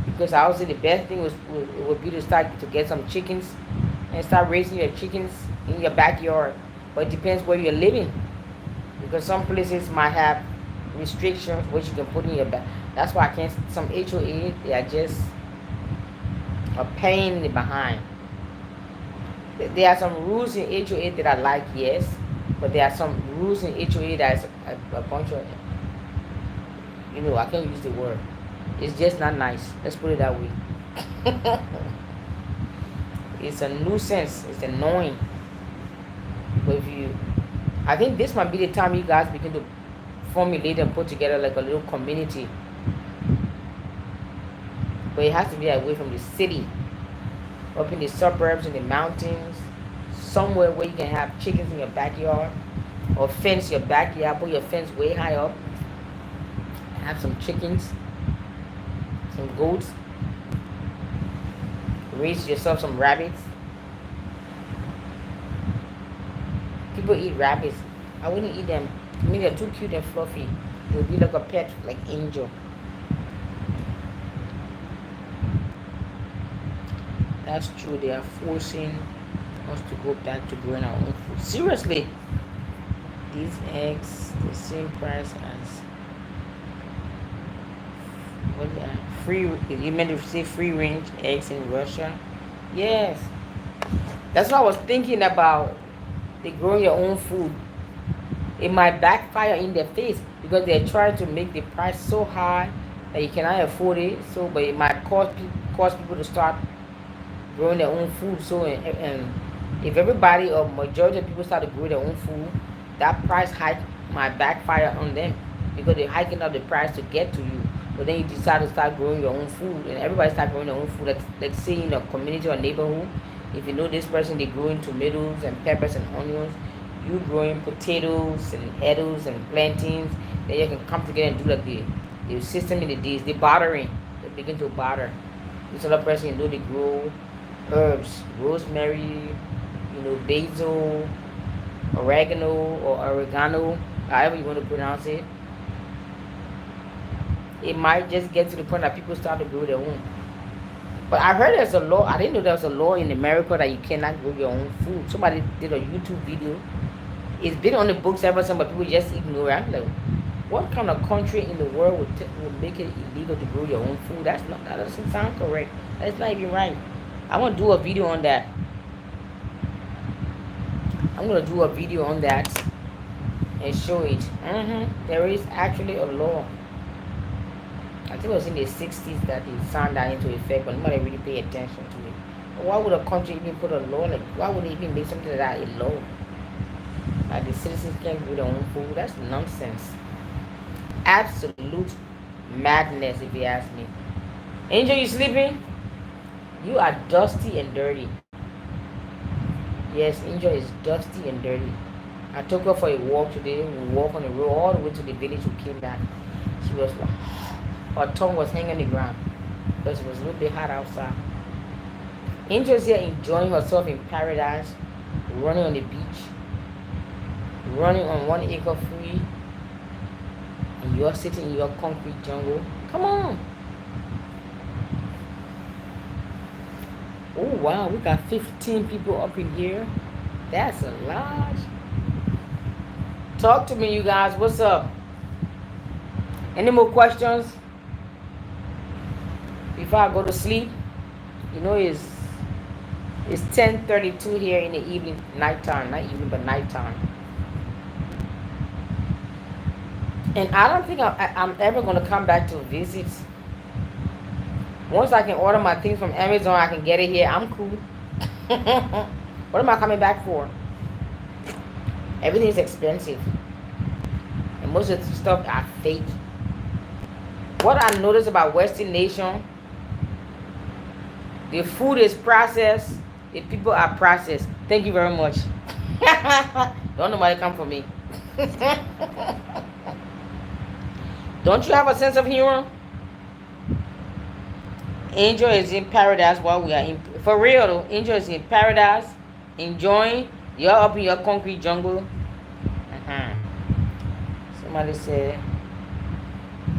Because I would say the best thing would be to start to get some chickens and start raising your chickens in your backyard. But it depends where you're living, because some places might have restrictions what you can put in your back. That's why I can't. Some HOA, they are just a pain in the behind. There are some rules in HOA that I like, yes, but there are some rules in HOA that's a bunch of, I can't use the word. It's just not nice. Let's put it that way. It's a nuisance. It's annoying. But I think this might be the time you guys begin to formulate and put together like a little community. But it has to be away from the city, up in the suburbs, in the mountains, somewhere where you can have chickens in your backyard, or fence your backyard, put your fence way high up, have some chickens, some goats, raise yourself some rabbits. People eat rabbits. I wouldn't eat them. To me, they're too cute and fluffy. It would be like a pet, like angel. That's true. They are forcing us to go back to growing our own food. Seriously, these eggs, the same price as what? Free? You meant to say free range eggs in Russia? Yes. That's what I was thinking about. They growing your own food. It might backfire in their face, because they're trying to make the price so high that you cannot afford it. So, but it might cause people to start growing their own food. So, and if everybody or majority of people start to grow their own food, that price hike might backfire on them, because they're hiking up the price to get to you. But then you decide to start growing your own food, and everybody start growing their own food. Let's say in a community or neighborhood, if you know this person, they growing tomatoes and peppers and onions, you growing potatoes and edibles and plantains, then you can come together and do like the system in the days. They bartering. They begin to barter. This other person, they grow herbs, rosemary, basil, oregano, however you want to pronounce it. It might just get to the point that people start to grow their own. But I heard there's a law. I didn't know there was a law in America that you cannot grow your own food. Somebody did a YouTube video. It's been on the books ever since, but people just ignore it. I'm like, what kind of country in the world would make it illegal to grow your own food? That doesn't sound correct. That's not even right. I want to do a video on that. I'm going to do a video on that and show it. There is actually a law. I think it was in the 60s that they signed that into effect, but nobody really pay attention to it. But why would a country even put a law? Like, why would they even make something like that a law? Like the citizens can't grow their own food? That's nonsense. Absolute madness, if you ask me. Angel, you sleeping? You are dusty and dirty. Yes, Angel is dusty and dirty. I took her for a walk today. We walked on the road all the way to the village. We came back. She was like, her tongue was hanging on the ground because it was a little bit hot outside. Angel's here enjoying herself in paradise, running on the beach, running on 1 acre free, and you're sitting in your concrete jungle. Come on. Oh wow, we got 15 people up in here. That's a lot. Talk to me, you guys. What's up? Any more questions before I go to sleep? You know, it's 10:32 here in the evening, nighttime, not evening, but nighttime. And I don't think I'm ever going to come back to visit. Once I can order my things from Amazon, I can get it here. I'm cool. What am I coming back for? Everything's expensive. And most of the stuff are fake. What I noticed about Western nation, the food is processed, the people are processed. Thank you very much. Don't nobody come for me. Don't you have a sense of humor? Angel is in paradise while we are in. For real though, Angel is in paradise, enjoying. You're up in your concrete jungle. Somebody said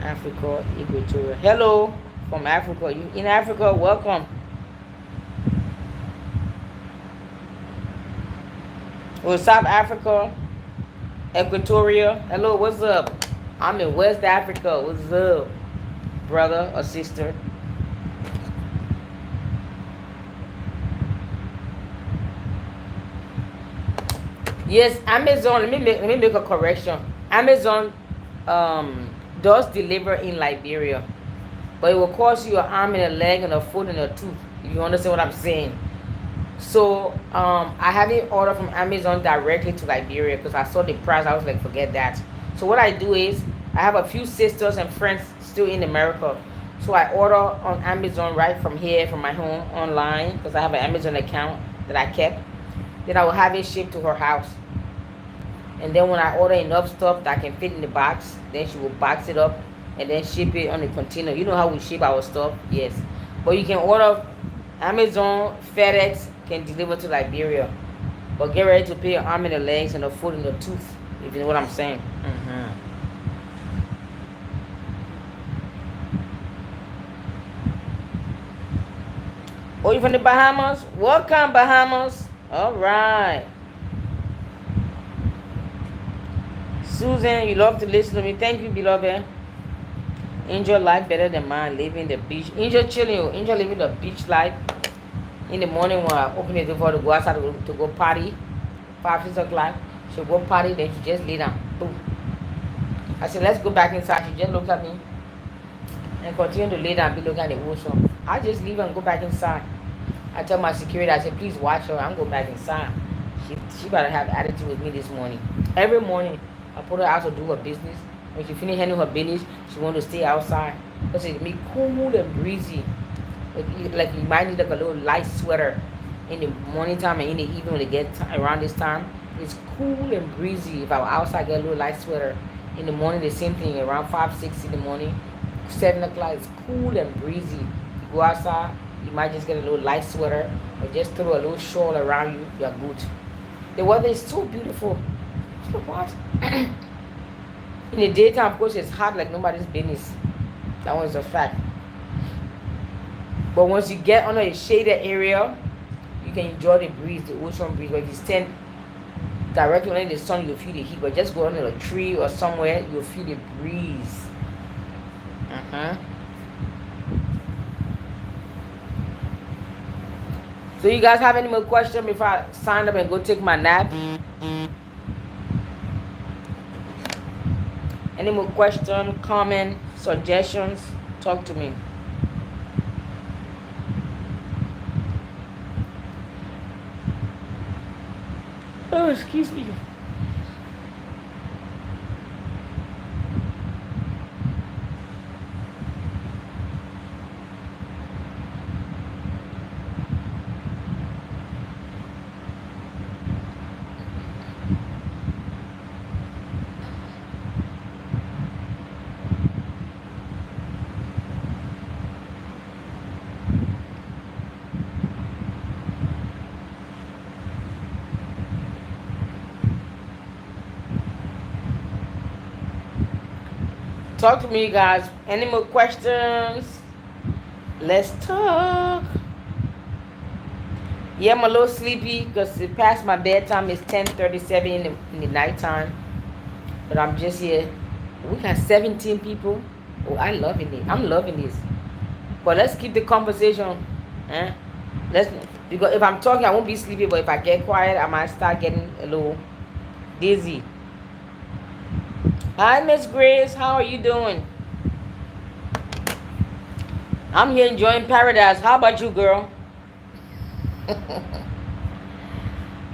Africa, Equatorial. Hello from Africa. You in Africa? Welcome. Well, South Africa, Equatorial. Hello, what's up? I'm in West Africa. What's up, brother or sister? Yes, Amazon. Let me make a correction. Amazon does deliver in Liberia, but it will cost you an arm and a leg and a foot and a tooth. If you understand what I'm saying. So I haven't ordered from Amazon directly to Liberia because I saw the price. I was like, forget that. So what I do is I have a few sisters and friends still in America. So I order on Amazon right from here, from my home, online, because I have an Amazon account that I kept. Then I will have it shipped to her house. And then when I order enough stuff that can fit in the box, then she will box it up and then ship it on the container. You know how we ship our stuff? Yes. But you can order Amazon, FedEx can deliver to Liberia. But get ready to pay your arm and the legs and the foot and the tooth, if you know what I'm saying. Oh, you from the Bahamas? Welcome, Bahamas. All right. Susan, you love to listen to me. Thank you, beloved. Enjoy life better than mine, living the beach. Enjoy chilling. Enjoy living the beach life. In the morning when I open the door to go outside to go party, 5, 6 o'clock, she'll go party, then she just lay down. Boom. I said, let's go back inside. She just looked at me and continue to lay down, be looking at the ocean. I just leave her and go back inside. I tell my security, I said, please watch her. I'm going back inside. She better have attitude with me this morning. Every morning, I put her out to do her business. When she finish handling her business, she want to stay outside. Because it be cool and breezy. Like you might need like a little light sweater in the morning time and in the evening when it gets around this time. It's cool and breezy. If I was outside, get a little light sweater. In the morning, the same thing. Around 5, 6 in the morning, 7 o'clock, it's cool and breezy. You go outside, you might just get a little light sweater or just throw a little shawl around you. You're good. The weather is so beautiful. Look what? In the daytime, of course, it's hot like nobody's business. That one's a fact. But once you get under a shaded area, you can enjoy the breeze, the ocean breeze. But if you stand directly under the sun, you'll feel the heat. But just go under a tree or somewhere, you'll feel the breeze. So you guys have any more questions before I sign up and go take my nap? Any more questions, comment, suggestions? Talk to me. Oh, excuse me. Talk to me, guys. Any more questions? Let's talk. Yeah, I'm a little sleepy because it past my bedtime. It's 10:37 in the nighttime. But I'm just here We got 17 people. Oh, I loving it. I'm loving this. But let's keep the conversation. Eh? Let's because if I'm talking, I won't be sleepy. But if I get quiet, I might start getting a little dizzy. Hi, Miss Grace. How are you doing? I'm here enjoying paradise. How about you, girl?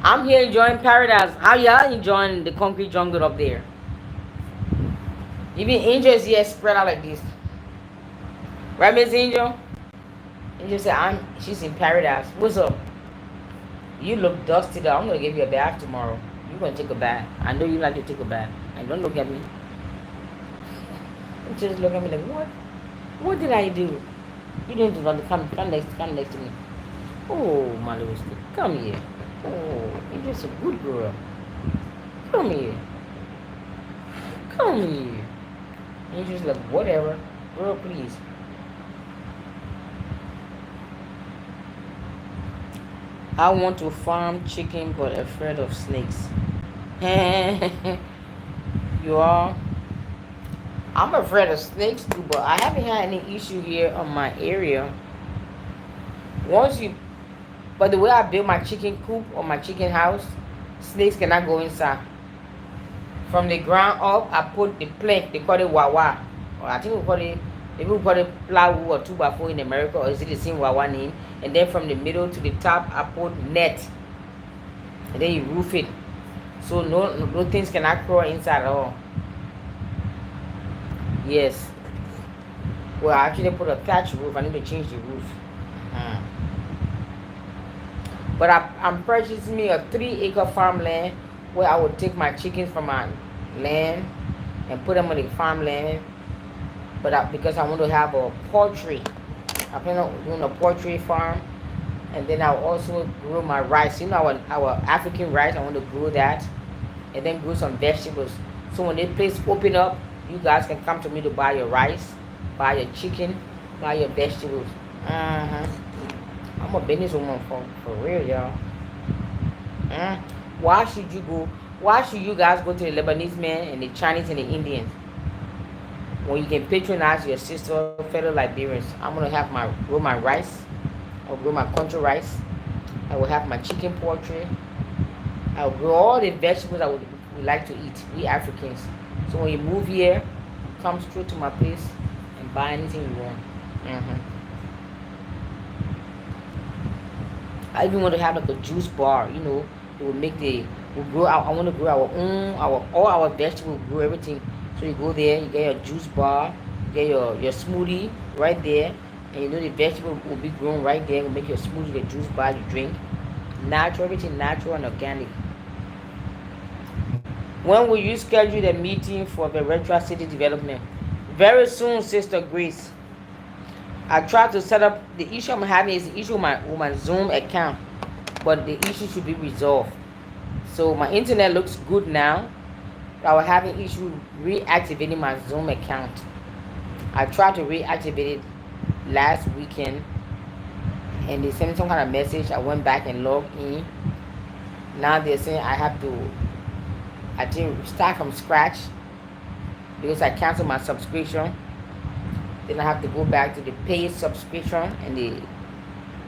I'm here enjoying paradise. How y'all enjoying the concrete jungle up there? Even Angel is here spread out like this. Right, Miss Angel? Angel said, she's in paradise. What's up? You look dusty though. I'm gonna give you a bath tomorrow. You're gonna take a bath. I know you like to take a bath. And don't look at me. Just look at me like, what? What did I do? You didn't do nothing. Come next to me. Oh, my little stick. Come here. Oh, you're just a good girl. Come here. Come here. And you're just like, whatever. Girl, please. I want to farm chicken but afraid of snakes. You are? I'm afraid of snakes too, but I haven't had any issue here on my area. But the way I build my chicken coop or my chicken house, snakes cannot go inside. From the ground up, I put the plank. They call it wawa. Or I think we call it plywood or 2x4 in America, or is it the same wawa name? And then from the middle to the top, I put net. And then you roof it. So no things cannot crawl inside at all. Yes. Well, I actually put a thatch roof. I need to change the roof. But I'm purchasing me a 3-acre farmland where I will take my chickens from my land and put them on the farmland. But because I want to have a poultry, I plan on doing a poultry farm, and then I'll also grow my rice. You know our African rice. I want to grow that, and then grow some vegetables. So when this place open up, you guys can come to me to buy your rice, buy your chicken, buy your vegetables. I'm a businesswoman for real, y'all. Why should you go? Why should you guys go to the Lebanese man and the Chinese and the Indians when you can patronize your sister, fellow Liberians? I'm gonna grow my rice. I'll grow my country rice. I will have my chicken poultry. I'll grow all the vegetables we like to eat. We Africans. So when you move here, come straight to my place and buy anything you want. I even want to have like a juice bar. You know, it will make I want to grow our own, all our vegetables, grow everything. So you go there, you get your juice bar, you get your smoothie right there, and you know the vegetable will be grown right there. Will make your smoothie, the juice bar you drink, natural, everything natural and organic. When will you schedule the meeting for the retro city development? Very soon, Sister Grace. I tried to set up. The issue I'm having is the issue with my Zoom account, but the issue should be resolved. So my internet looks good now. I was having issue reactivating my Zoom account. I tried to reactivate it last weekend, and they sent me some kind of message. I went back and logged in. Now they're saying I didn't start from scratch because I canceled my subscription. Then I have to go back to the paid subscription,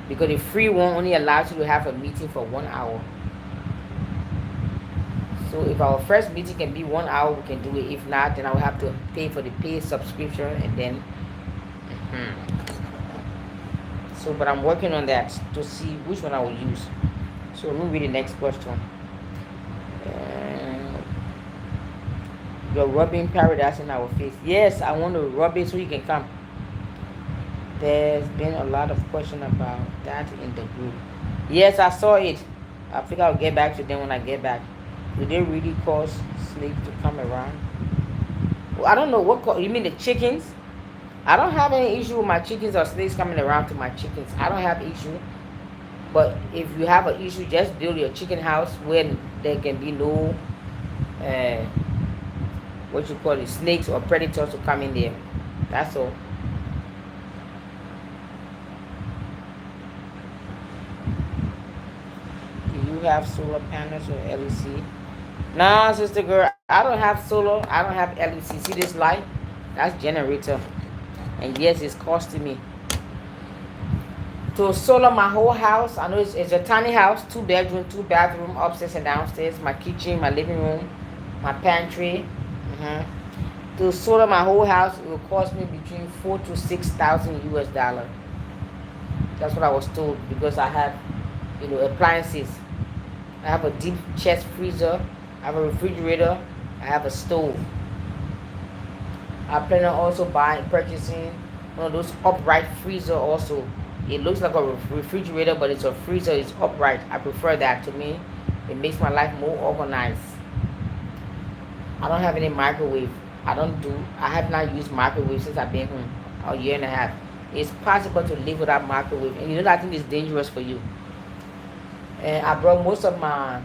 because the free one only allows you to have a meeting for 1 hour. So if our first meeting can be 1 hour, we can do it. If not, then I will have to pay for the paid subscription, and then. So, but I'm working on that to see which one I will use. So let me read the next question. You're rubbing paradise in our face. Yes, I want to rub it so you can come. There's been a lot of question about that in the group. Yes, I saw it. I think I'll get back to them when I get back. Do they really cause snakes to come around? Well, I don't know you mean the chickens? I don't have any issue with my chickens or snakes coming around to my chickens. I don't have issue. But if you have an issue, just build your chicken house where there can be no snakes or predators to come in there. That's all. Do you have solar panels or LEC? Nah, sister girl, I don't have solar. I don't have LEC. See this light? That's generator. And yes, it's costing me. To solar my whole house. I know it's a tiny house, 2 bedroom, 2 bathroom, upstairs and downstairs, my kitchen, my living room, my pantry. To solar my whole house, it will cost me between 4 to 6 thousand US dollar. That's what I was told, because I have, appliances. I have a deep chest freezer, I have a refrigerator, I have a stove. I plan on also purchasing one of those upright freezer also. It looks like a refrigerator, but it's a freezer. It's upright. I prefer that. To me, it makes my life more organized. I don't have any microwave. I have not used microwave since I've been home, a year and a half. It's possible to live without microwave, and I think it's dangerous for you. And I brought most of my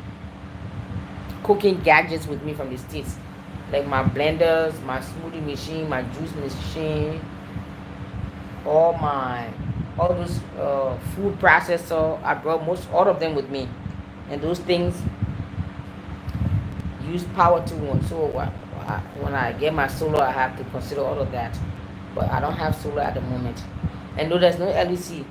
cooking gadgets with me from the States, like my blenders, my smoothie machine, my juice machine, all those food processor. I brought all of them with me, and those things use power to one. So when I get my solar, I have to consider all of that. But I don't have solar at the moment, and no, there's no LEC.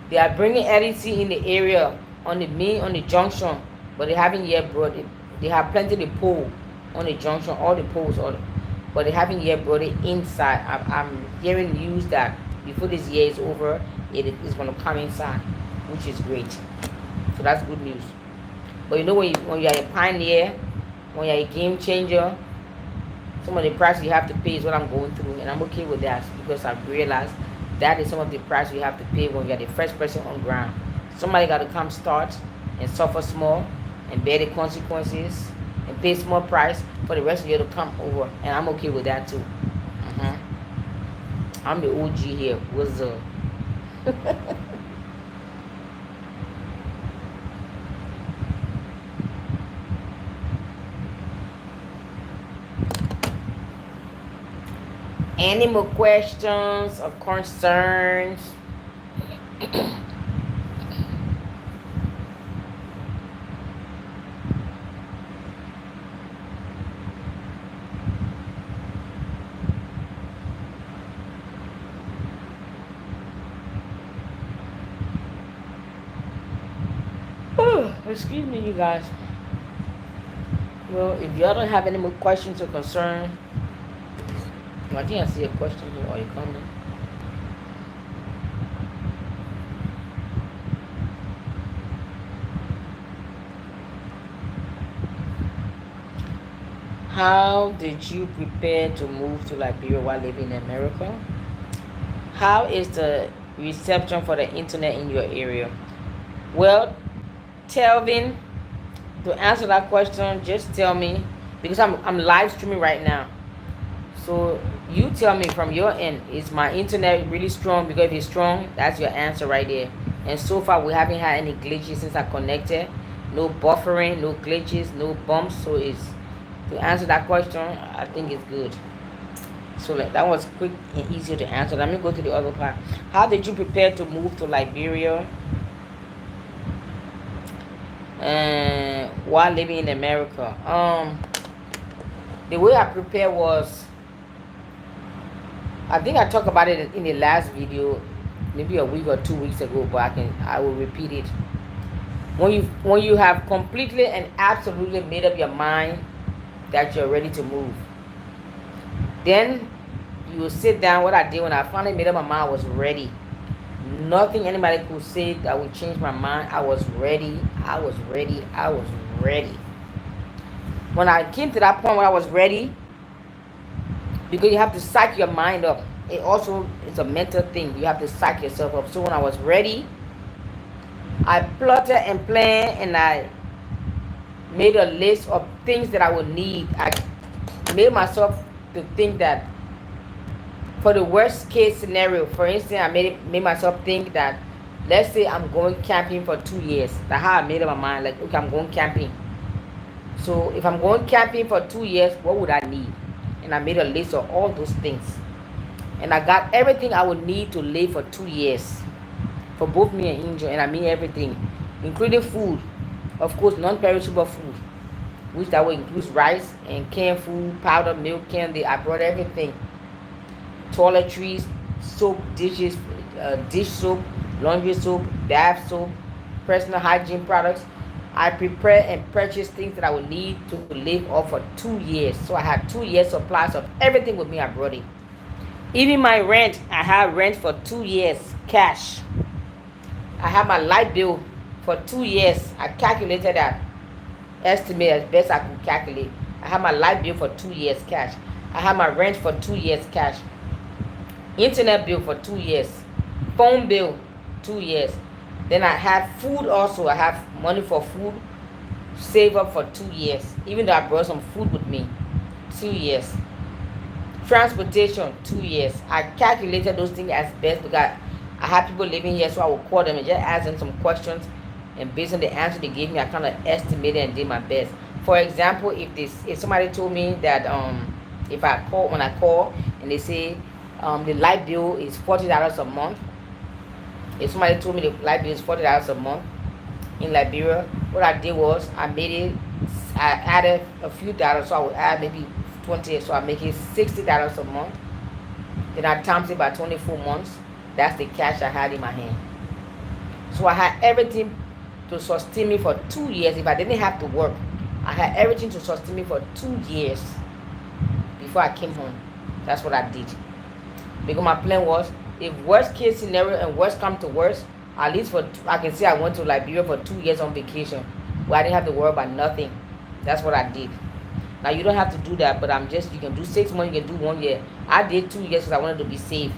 They are bringing LEC in the area on the junction, but they haven't yet brought it. They have plenty of pole on the junction, all the poles, but they haven't yet brought it inside. I'm hearing news that before this year is over, it is going to come inside, which is great. So that's good news. But when you're a pioneer, when you're a game changer, some of the price you have to pay is what I'm going through, and I'm okay with that, because I've realized that is some of the price you have to pay when you're the first person on ground. Somebody got to come start and suffer small and bear the consequences and pay small price for the rest of you to come over, and I'm okay with that too. I'm the OG here. What's up? Any more questions or concerns? Excuse me, you guys. Well, if y'all don't have any more questions or concerns, I think I see a question here. Are you coming? How did you prepare to move to Liberia while living in America? How is the reception for the internet in your area? Well, Telvin, to answer that question, just tell me, because I'm live streaming right now. So you tell me from your end, is my internet really strong? Because if it's strong, that's your answer right there. And so far, we haven't had any glitches since I connected. No buffering, no glitches, no bumps. So to answer that question, I think it's good. So that was quick and easier to answer. Let me go to the other part. How did you prepare to move to Liberia while living in America? The way I prepared was, I think I talked about it in the last video, maybe a week or 2 weeks ago, but I will repeat it. When you have completely and absolutely made up your mind that you're ready to move, then you will sit down. What I did when I finally made up my mind, I was ready. Nothing anybody could say that would change my mind. I was ready. I was ready. I was ready. When I came to that point where I was ready, because you have to psych your mind up. It also is a mental thing. You have to psych yourself up. So when I was ready, I plotted and planned, and I made a list of things that I would need. I made myself to think that for the worst case scenario, for instance, I made myself think that, let's say I'm going camping for 2 years. That's how I made up my mind. Like, okay, I'm going camping. So if I'm going camping for 2 years, what would I need? And I made a list of all those things. And I got everything I would need to live for 2 years. For both me and Angel. And I mean everything. Including food. Of course, non-perishable food. which that would include rice and canned food, powdered milk, candy. I brought everything. Toiletries, soap, dishes, dish soap, laundry soap, bath soap, personal hygiene products. I prepare and purchase things that I would need to live off for 2 years. So I had 2 years supplies of everything with me. I brought it. Even my rent, I had rent for 2 years, cash. I had my light bill for 2 years. I calculated that estimate as best I could calculate. I had my light bill for 2 years, cash. I had my rent for 2 years, cash. Internet bill for 2 years. Phone bill, 2 years. Then I had food also. I have money for food, save up for 2 years. Even though I brought some food with me, 2 years. Transportation, 2 years. I calculated those things as best because I had people living here, so I would call them and just ask them some questions, and based on the answer they gave me, I kind of estimated and did my best. For example, if somebody told me that if I call when I call and they say the light bill is $40 a month. If somebody told me the light bill is $40 a month in Liberia, what I did was I added a few dollars, so I would add maybe 20, so I make it $60 a month. Then I times it by 24 months. That's the cash I had in my hand. So I had everything to sustain me for 2 years. If I didn't have to work, I had everything to sustain me for 2 years before I came home. That's what I did. Because my plan was, if worst case scenario and worst come to worst, at least I can say I went to Liberia for 2 years on vacation, where I didn't have to worry about nothing. That's what I did. Now you don't have to do that, but you can do 6 months, you can do 1 year. I did 2 years because I wanted to be safe.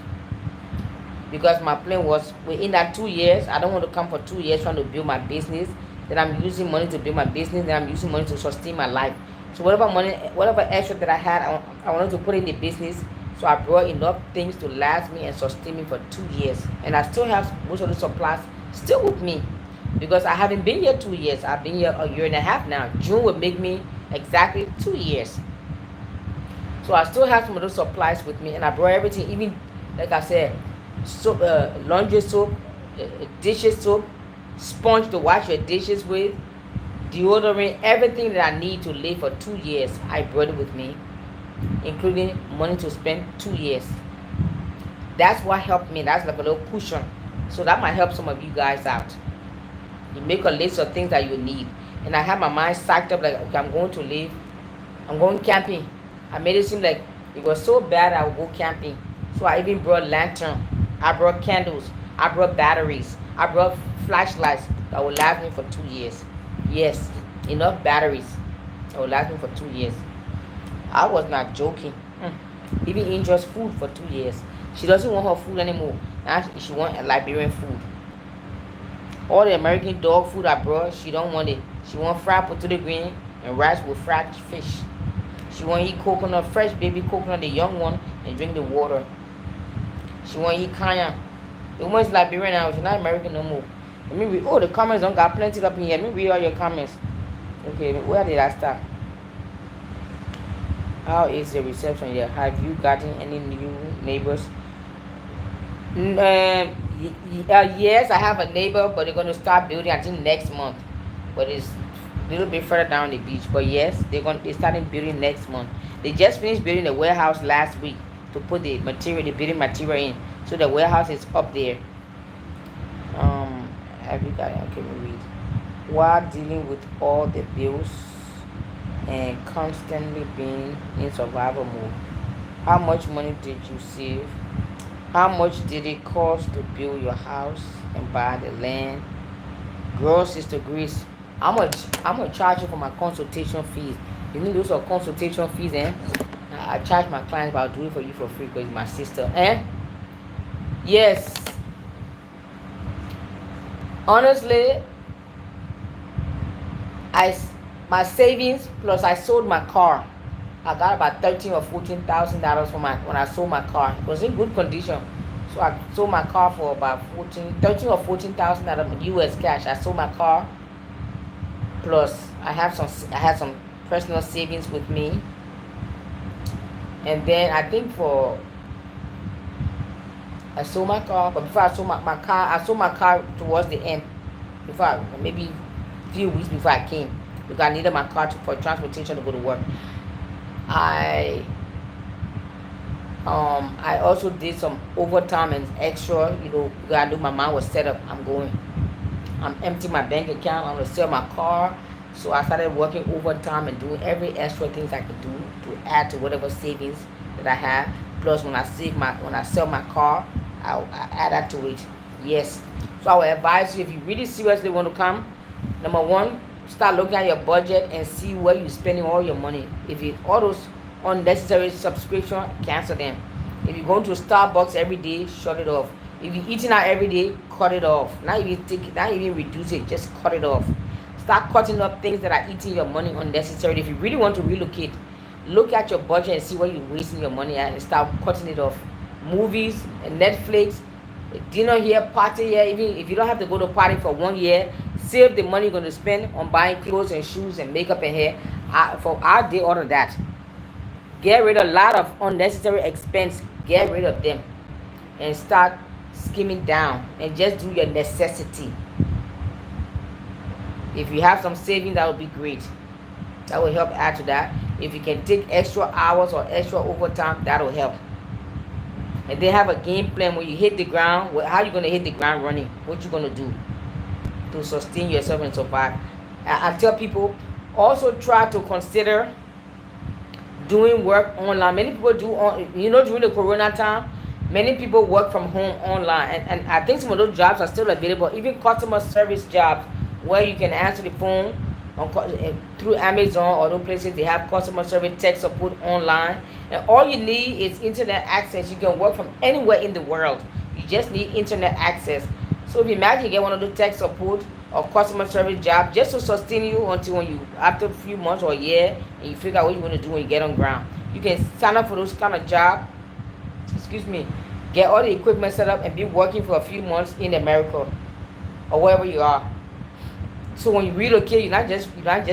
Because my plan was, within that 2 years, I don't want to come for 2 years trying to build my business. Then I'm using money to build my business. Then I'm using money to sustain my life. So whatever extra that I had, I wanted to put in the business. So I brought enough things to last me and sustain me for 2 years. And I still have most of the supplies still with me. Because I haven't been here 2 years. I've been here a year and a half now. June will make me exactly 2 years. So I still have some of those supplies with me. And I brought everything, even, like I said, soap, laundry soap, dishes soap, sponge to wash your dishes with, deodorant, everything that I need to live for 2 years. I brought it with me, including money to spend 2 years. That's what helped me. That's like a little cushion. So that might help some of you guys out. You make a list of things that you need. And I have my mind psyched up like, okay, I'm going camping. I made it seem like it was so bad I would go camping. So I even brought lantern. I brought candles. I brought batteries. I brought flashlights that will last me for 2 years. Yes, enough batteries that will last me for 2 years. I was not joking. Even Angel's food for 2 years. She doesn't want her food anymore. Now she wants a Liberian food. All the American dog food I brought, she don't want it. She want fried potato green and rice with fried fish. She want to eat coconut, fresh baby coconut, the young one, and drink the water. She want to eat kaya. The woman's Liberian now. She's not American no more. Let me read. Oh, the comments don't got plenty up in here. Let me read all your comments. Okay, where did I start? How is the reception here? Have you gotten any new neighbors? Yes, I have a neighbor, but they're going to start building, I think, next month. But it's a little bit further down the beach. But yes, they're starting building next month. They just finished building the warehouse last week to put the building material in. So the warehouse is up there. Have you got? Okay, we read. While dealing with all the bills and constantly being in survival mode, how much money did you save? How much did it cost to build your house and buy the land? Girl, Sister Grace, I'm gonna charge you for my consultation fees. You need those are consultation fees, eh? I charge my clients, but I'll do it for you for free because you're my sister, eh? Yes. Honestly, my savings plus I sold my car. I got about $13,000 or $14,000 when I sold my car. It was in good condition, so I sold my car for about $13,000 or $14,000 US cash. I sold my car. Plus, I had some personal savings with me, and then I think I sold my car. But before I sold my car, I sold my car towards the end. Maybe a few weeks before I came. because I needed my car for transportation to go to work. I I also did some overtime and extra, because I knew my mind was set up. I'm emptying my bank account. I'm gonna sell my car. So I started working overtime and doing every extra things I could do to add to whatever savings that I have. Plus, when I sell my car, I add that to it. Yes. So I would advise you, if you really seriously want to come, number one, start looking at your budget and see where you're spending all your money. If you all those unnecessary subscription, cancel them. If you're going to Starbucks every day, shut it off. If you're eating out every day, cut it off. Not even reduce it, just cut it off. Start cutting up things that are eating your money unnecessarily. If you really want to relocate, look at your budget and see where you're wasting your money at and start cutting it off. Movies and Netflix, dinner here, party here. Even if you don't have to go to a party for 1 year, save the money you're going to spend on buying clothes and shoes and makeup and hair. I did all of that. Get rid of a lot of unnecessary expense. Get rid of them and start skimming down and just do your necessity. If you have some savings, that would be great. That will help add to that. If you can take extra hours or extra overtime, that will help. And then have a game plan when you hit the ground. How you going to hit the ground running? What you going to do to sustain yourself and survive? I tell people, also try to consider doing work online. Many people do, during the corona time, many people work from home online. And I think some of those jobs are still available. Even customer service jobs where you can answer the phone through Amazon or those places. They have customer service tech support online. And all you need is internet access. You can work from anywhere in the world. You just need internet access. So if you imagine you get one of those tech support or customer service jobs just to sustain you until when you, after a few months or a year, and you figure out what you want to do when you get on ground. You can sign up for those kind of jobs. Get all the equipment set up and be working for a few months in America or wherever you are. So when you relocate, you're not just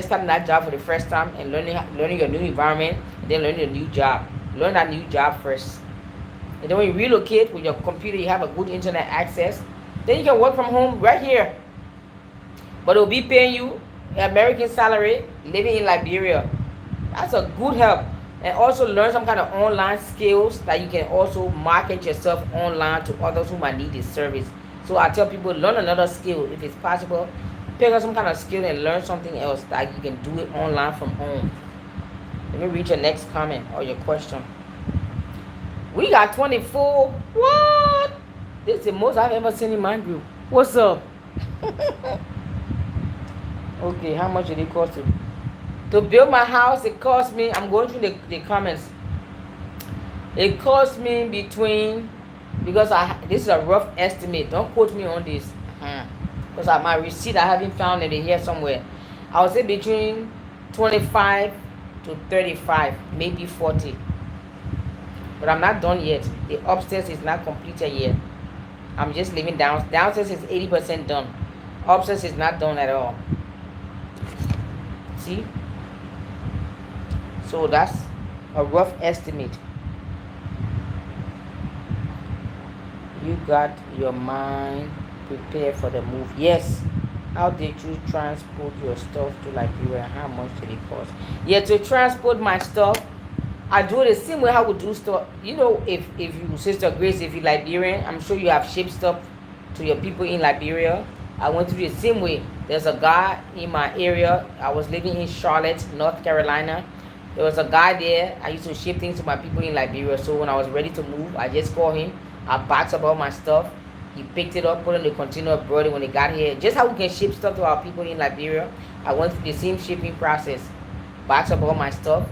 starting that job for the first time and learning your new environment, and then learning a new job. Learn that new job first. And then when you relocate with your computer, you have a good internet access. Then you can work from home right here. But they'll be paying you American salary living in Liberia. That's a good help. And also learn some kind of online skills that you can also market yourself online to others who might need this service. So I tell people, learn another skill if it's possible. Pick up some kind of skill and learn something else that you can do it online from home. Let me read your next comment or your question. We got 24. What? This is the most I've ever seen in my group. What's up? Okay, how much did it cost you? To build my house, it cost me, I'm going through the comments. It cost me between, because this is a rough estimate. Don't quote me on this. Because my receipt, I haven't found it here somewhere. I would say between 25 to 35, maybe 40. But I'm not done yet. The upstairs is not completed yet. I'm just living down. Downstairs is 80% done. Upstairs is not done at all. See? So that's a rough estimate. You got your mind prepared for the move. Yes. How did you transport your stuff to Liberia? How much did it cost? Yeah, to transport my stuff, I do it the same way I would do stuff. If you, Sister Grace, if you're Liberian, I'm sure you have shipped stuff to your people in Liberia. I went through the same way. There's a guy in my area. I was living in Charlotte, North Carolina. There was a guy there. I used to ship things to my people in Liberia. So when I was ready to move, I just called him. I boxed up all my stuff. He picked it up, put it in the container, brought it when he got here. Just how we can ship stuff to our people in Liberia. I went through the same shipping process. Box up all my stuff.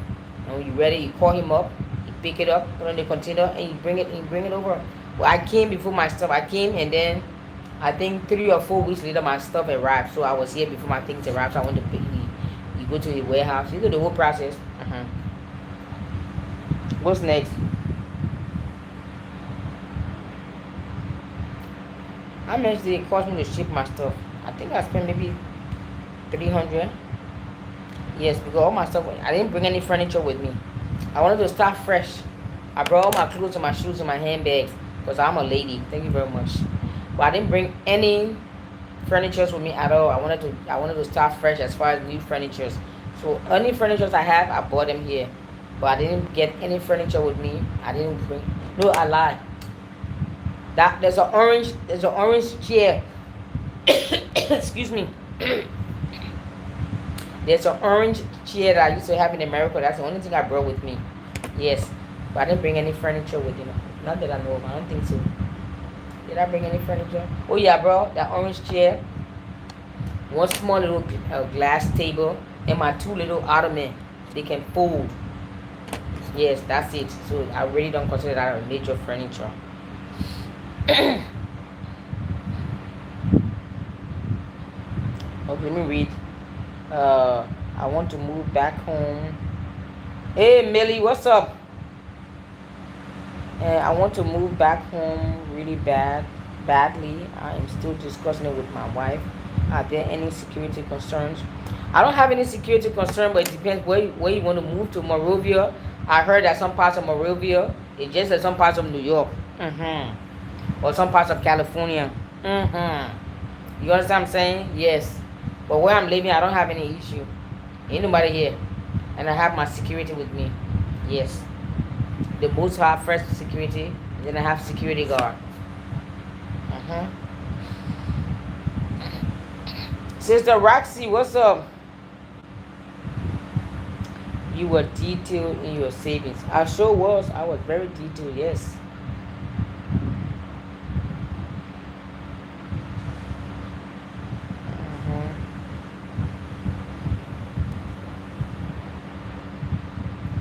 And when you're ready, you call him up. You pick it up, put it in the container, and you bring it over. Well, I came before my stuff. I came, and then I think 3 or 4 weeks later, my stuff arrived. So I was here before my things arrived. So I went to pick it. You go to the warehouse. You do the whole process. What's next? How much did it cost me to ship my stuff? I think I spent maybe $300. Yes, because all my stuff, I didn't bring any furniture with me. I wanted to start fresh. I brought all my clothes and my shoes and my handbags because I'm a lady. Thank you very much. But I didn't bring any furnitures with me at all. I wanted to start fresh as far as new furnitures. So any furnitures I have, I bought them here. But I didn't get any furniture with me. I didn't bring. No, I lied. That there's an orange chair. Excuse me. There's an orange chair that I used to have in America. That's the only thing I brought with me. Yes. But I didn't bring any furniture with me. Not that I know of. I don't think so. Did I bring any furniture? Oh yeah, bro. That orange chair. One small little glass table. And my two little ottoman. They can fold. Yes, that's it. So I really don't consider that a major furniture. Okay, let me read. I want to move back home. Hey, Millie, what's up? I want to move back home really badly. I am still discussing it with my wife. Are there any security concerns? I don't have any security concern, but it depends where you want to move to. Monrovia. I heard that some parts of Monrovia, it's just that some parts of New York. Or some parts of California. You understand what I'm saying? Yes. But where I'm living, I don't have any issue. Ain't nobody here. And I have my security with me. Yes. The most have first security, and then I have security guard. Sister Roxy, what's up? You were detailed in your savings. I sure was. I was very detailed, yes.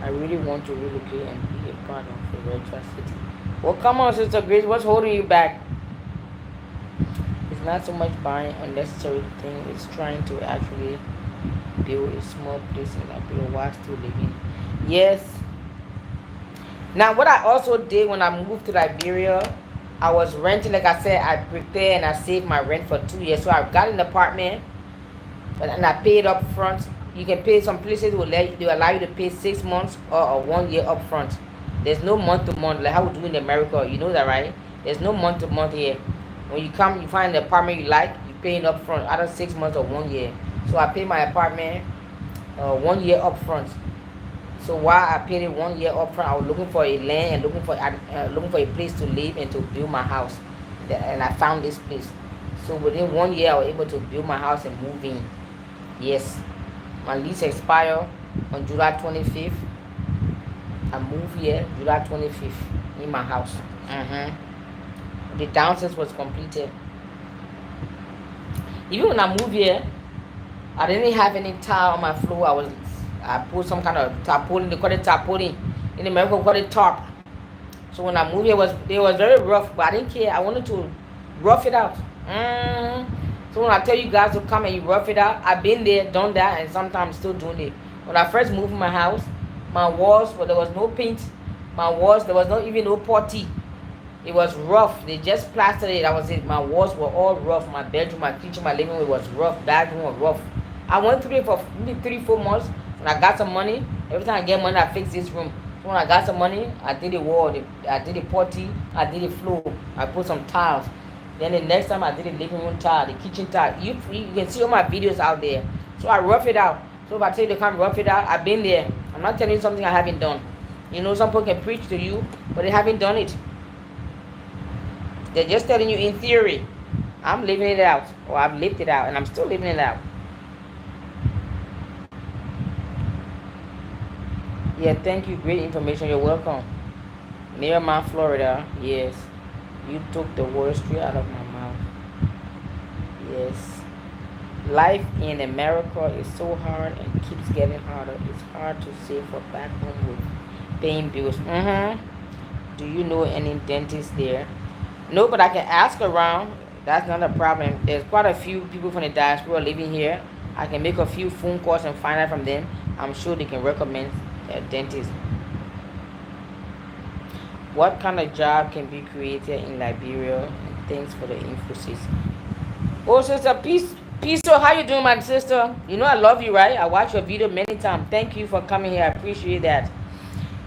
I really want to relocate and be a part of the virtual city. Well, come on, Sister Grace. What's holding you back? It's not so much buying unnecessary things. It's trying to actually build a small place in Liberia while still living. Yes. Now, what I also did when I moved to Liberia, I was renting. Like I said, I prepared and I saved my rent for 2 years. So I got an apartment, and I paid up front. You can pay, some places they allow you to pay 6 months or 1 year up front. There's no month to month like how we do in America. You know that, right? There's no month to month here. When you come, you find the apartment you like, you pay it up front, either 6 months or 1 year. So I paid my apartment 1 year up front. So while I paid it 1 year up front, I was looking for a land and looking for a place to live and to build my house. And I found this place. So within 1 year, I was able to build my house and move in. Yes. My lease expired on July 25th. I moved here July 25th in my house. The downstairs was completed. Even when I moved here, I didn't have any tile on my floor. I put some kind of tarpaulin. They call it tarpaulin. In America, we call it tarp. So when I moved here, it was very rough, but I didn't care. I wanted to rough it out. So when I tell you guys to come and you rough it out, I've been there, done that, and sometimes still doing it. When I first moved in my house, my walls, but there was no paint. My walls, there was not even no putty. It was rough. They just plastered it. That was it. My walls were all rough. My bedroom, my kitchen, my living room was rough. Bathroom was rough. I went through it for maybe 3-4 months. When I got some money, every time I get money, I fix this room. So when I got some money, I did the wall, I did the putty, I did the floor. I put some tiles. Then the next time I did the living room tile, the kitchen tile. You can see all my videos out there. So I rough it out. So if I tell you to come rough it out, I've been there. I'm not telling you something I haven't done. You know, some people can preach to you, but they haven't done it. They're just telling you in theory. I'm living it out, or I've lived it out, and I'm still living it out. Yeah, thank you. Great information. You're welcome. Miramar, Florida. Yes. You took the words straight out of my mouth. Yes. Life in America is so hard and keeps getting harder. It's hard to save for back home with paying bills. Do you know any dentists there? No, but I can ask around. That's not a problem. There's quite a few people from the diaspora living here. I can make a few phone calls and find out from them. I'm sure they can recommend a dentist. What kind of job can be created in Liberia? And thanks for the emphasis. Oh, Sister Peace. So how you doing, my sister? You know I love you, right? I watch your video many times. Thank you for coming here. I appreciate that.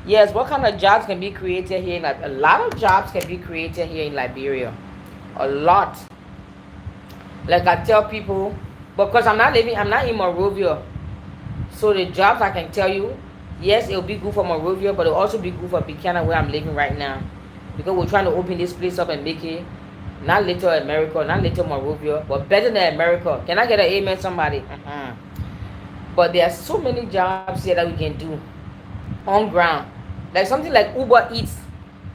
Yes, what kind of jobs can be created here? A lot of jobs can be created here in Liberia. A lot. Like I tell people, because I'm not in Monrovia. So the jobs I can tell you, yes, it'll be good for Monrovia, but it'll also be good for Buchanan where I'm living right now. Because we're trying to open this place up and make it not little America, not little Monrovia, but better than America. Can I get an amen, somebody? But there are so many jobs here that we can do on ground. Like something like Uber Eats.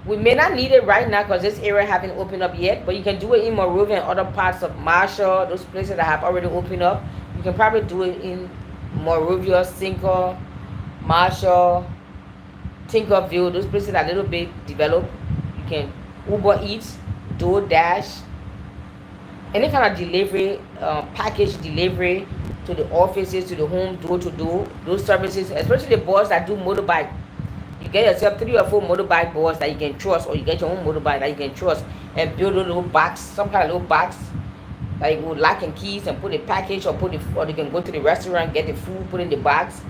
We may not need it right now because this area haven't opened up yet, but you can do it in Monrovia and other parts of Marshall, those places that have already opened up. You can probably do it in Monrovia, Cinco, Marshall, Tinkerville, those places that are a little bit developed. You can Uber Eats, DoorDash, any kind of delivery, package delivery to the offices, to the home, door to door, those services, especially the boys that do motorbike. You get yourself 3 or 4 motorbike boys that you can trust, or you get your own motorbike that you can trust, and build a little box, some kind of little box that you would lock and keys and put a package, or or you can go to the restaurant, get the food, put in the box.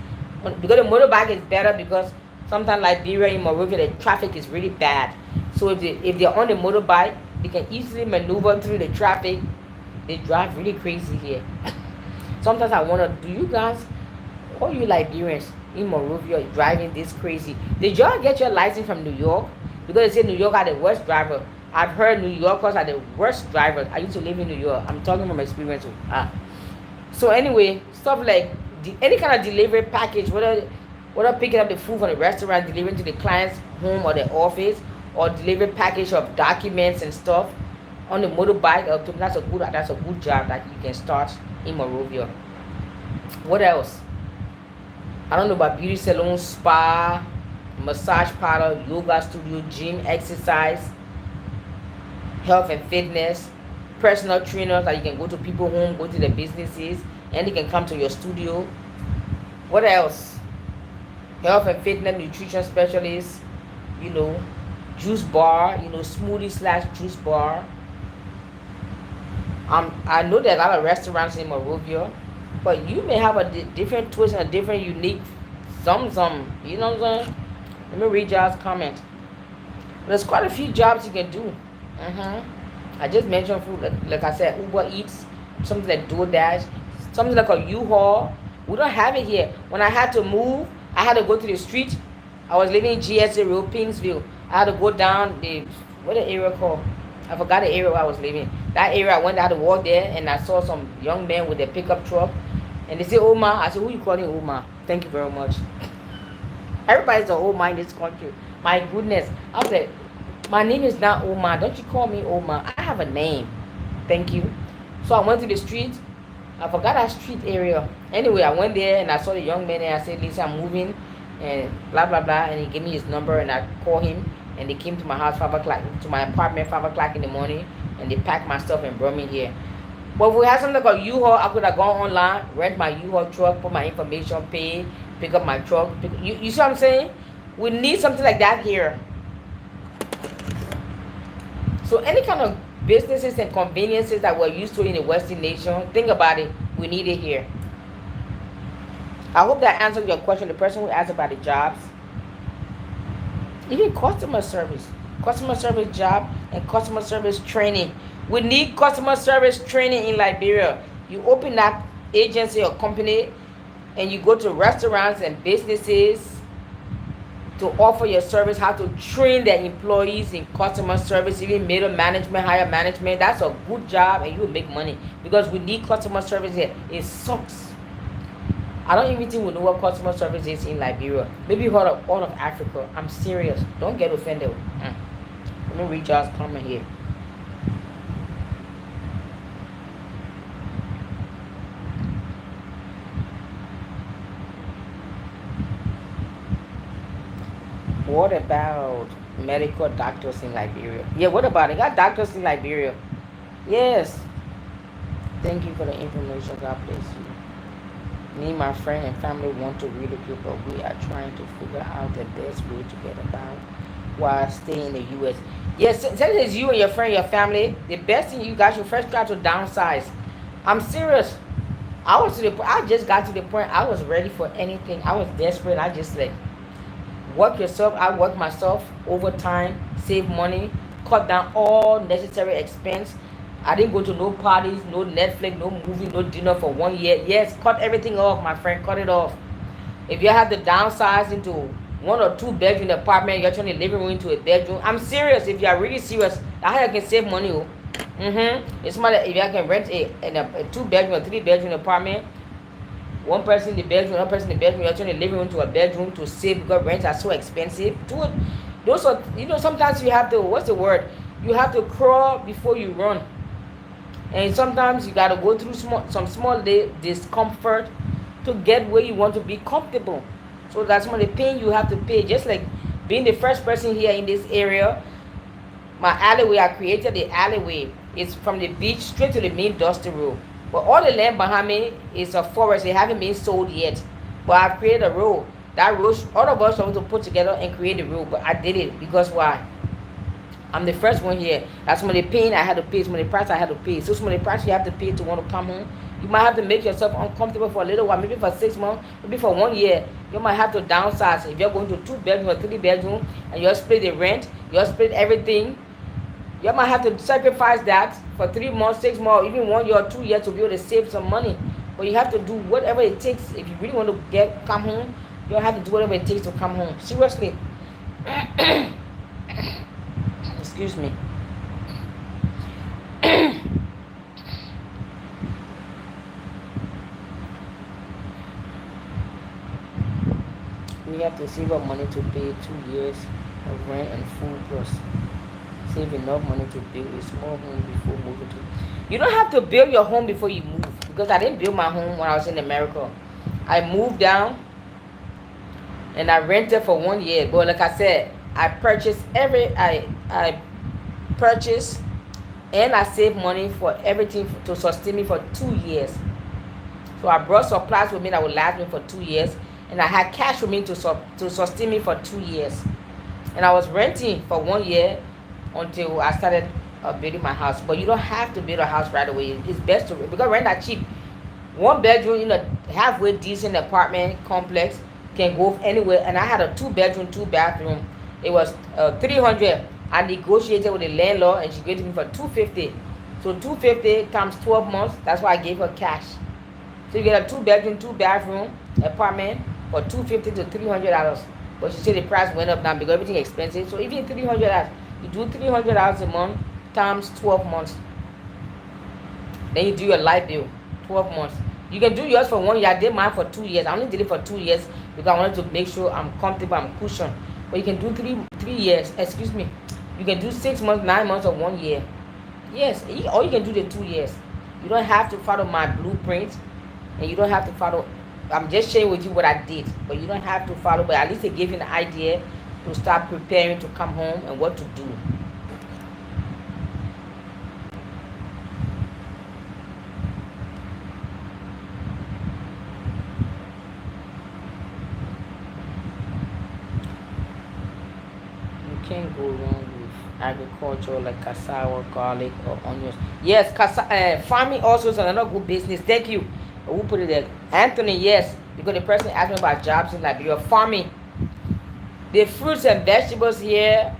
Because the motorbike is better, because sometimes Liberia in Monrovia, the traffic is really bad. So if they're on the motorbike, they can easily maneuver through the traffic. They drive really crazy here. Sometimes I wonder, do you guys, all you Liberians in Monrovia driving this crazy, did y'all get your license from New York? Because they say New York are the worst driver. I've heard New Yorkers are the worst drivers. I used to live in New York. I'm talking from experience. So anyway, stuff like any kind of delivery package, whether picking up the food from the restaurant, delivering to the client's home or the office, or delivery package of documents and stuff on the motorbike, that's a good job that you can start in Monrovia. What else? I don't know about beauty salon, spa, massage parlor, yoga studio, gym, exercise, health and fitness, personal trainers that you can go to people's home, go to their businesses, and they can come to your studio. What else? Health and fitness, nutrition specialists, juice bar, smoothie / juice bar. I know there are a lot of restaurants in Monrovia, but you may have a different twist and a different unique some, you know what I'm saying? Let me read y'all's comment. There's quite a few jobs you can do. I just mentioned food, like I said, Uber Eats, something like DoorDash, something like a U-Haul. We don't have it here. When I had to move, I had to go to the street. I was living in GSA Road, Pingsville. I had to go down what the area called? I forgot the area where I was living. That area, I had to walk there, and I saw some young men with a pickup truck. And they say, Omar. I said, who you calling Omar? Thank you very much. Everybody's an Omar in this country. My goodness. I was like, my name is not Omar. Don't you call me Omar. I have a name. Thank you. So I went to the street. I forgot that street area. Anyway, I went there, and I saw the young man, and I said, listen, I'm moving, and blah, blah, blah. And he gave me his number, and I called him. And they came to my house 5 o'clock, to my apartment 5 o'clock in the morning, and they packed my stuff and brought me here. But if we had something like a U-Haul, I could have gone online, rent my U-Haul truck, put my information, pay, pick up my truck. You see what I'm saying? We need something like that here. So any kind of businesses and conveniences that we're used to in the Western nation, think about it. We need it here. I hope that answered your question. The person who asked about the jobs. Even customer service job, and customer service training. We need customer service training in Liberia. You open that agency or company, and you go to restaurants and businesses to offer your service, how to train their employees in customer service, even middle management, higher management. That's a good job, and you will make money, because we need customer service here. It sucks. I don't even think we know what customer service is in Liberia. Maybe heard of all of Africa. I'm serious. Don't get offended. Let me read y'all's comment here. What about medical doctors in Liberia? Yeah, what about it? Got doctors in Liberia. Yes. Thank you for the information. God bless you. Me, my friend, and family want to relocate, but we are trying to figure out the best way to get about while staying in the U.S. Yes, since it's you and your friend, your family, the best thing you guys should first try to downsize. I'm serious. I just got to the point I was ready for anything. I was desperate. I just like work yourself. I work myself overtime, save money, cut down all necessary expense. I didn't go to no parties, no Netflix, no movie, no dinner for 1 year. Yes, cut everything off, my friend. Cut it off. If you have to downsize into 1 or 2 bedroom apartment, you're turning the living room into a bedroom. I'm serious. If you are really serious, that's how you can save money. Oh. It's more like if you can rent a 2 bedroom or 3 bedroom apartment, one person in the bedroom, another person in the bedroom, you're turning the living room to a bedroom to save because rents are so expensive. Do it. Those are, sometimes you have to, what's the word? You have to crawl before you run. And sometimes you got to go through some small discomfort to get where you want to be comfortable. So that's one of the pain you have to pay. Just like being the first person here in this area, my alleyway, I created the alleyway. It's from the beach straight to the main dusty road. But all the land behind me is a forest. It haven't been sold yet. But I've created a road. That road, all of us want to put together and create the road. But I did it because why? I'm the first one here. That's some of the pain I had to pay, some of the price I had to pay. So some of the price you have to pay to want to come home. You might have to make yourself uncomfortable for a little while, maybe for 6 months, maybe for 1 year. You might have to downsize. If you're going to 2 bedroom or 3 bedroom and you're split the rent, you're split everything, you might have to sacrifice that for 3 months, 6 months, even 1 year or 2 years to be able to save some money. But you have to do whatever it takes. If you really want to come home, you have to do whatever it takes to come home. Seriously. Excuse me. We have to save up money to pay 2 years of rent and food plus save enough money to build a small home before moving to. You don't have to build your home before you move, because I didn't build my home when I was in America. I moved down and I rented for 1 year. But like I said, I purchased I purchased and I saved money for everything to sustain me for 2 years. So I brought supplies with me that would last me for 2 years, and I had cash with me to sustain me for 2 years. And I was renting for 1 year until I started building my house. But you don't have to build a house right away. It's best to, because rent are cheap. 1 bedroom in a halfway decent apartment complex can go anywhere. And I had a 2 bedroom, 2 bathroom. It was 300. I negotiated with the landlord and she gave it to me for 250. So 250 times 12 months, that's why I gave her cash. So you get a 2 bedroom, 2 bathroom apartment for $250 to $300. But she said the price went up now because everything is expensive. So even $300, you do $300 a month times 12 months. Then you do your light bill, 12 months. You can do yours for 1 year. I did mine for 2 years. I only did it for 2 years because I wanted to make sure I'm comfortable, I'm cushioned. But you can do three years, excuse me. You can do 6 months, 9 months, or 1 year. Yes, or you can do the 2 years. You don't have to follow my blueprint, and you don't have to follow. I'm just sharing with you what I did, but you don't have to follow. But at least it gave you an idea to start preparing to come home and what to do. You can't go wrong with agriculture like cassava, garlic, or onions. Yes, farming also is another good business. Thank you. Who put it there? Anthony, yes. Because the person asked me about jobs in Liberia. Farming. The fruits and vegetables here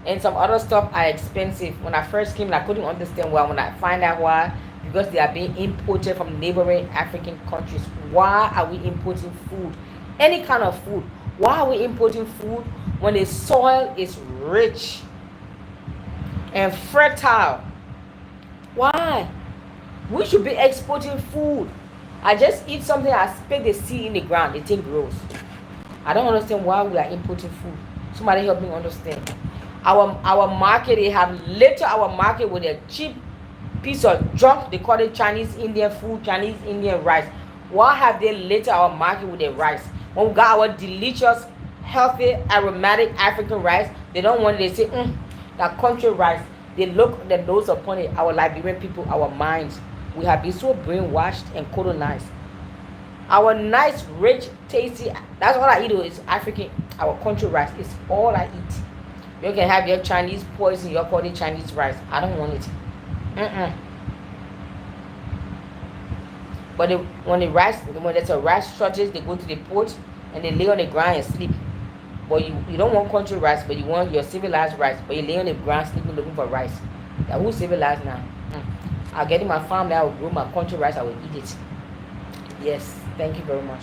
and some other stuff are expensive. When I first came, I couldn't understand why. When I find out why, because they are being imported from neighboring African countries. Why are we importing food? Any kind of food. Why are we importing food when the soil is rich and fertile? Why? We should be exporting food. I just eat something, I spit the seed in the ground, the thing grows. I don't understand why we are importing food. Somebody help me understand. Our market, they have littered our market with a cheap piece of junk. They call it Chinese Indian food, Chinese Indian rice. Why have they littered our market with their rice? When we got our delicious, healthy, aromatic African rice, they don't want it. They say, that country rice. They look the nose upon it. Our Liberian people, our minds. We have been so brainwashed and colonized. Our nice, rich, tasty, that's all I eat is African, our country rice. It's all I eat. You can have your Chinese poison, you call it Chinese rice. I don't want it. But when there's a rice shortage, they go to the port and they lay on the ground and sleep. But you don't want country rice, but you want your civilized rice. But you lay on the ground sleeping looking for rice. Now who's civilized now? I'll get in my farm that I will grow my country rice, I will eat it. Yes, thank you very much.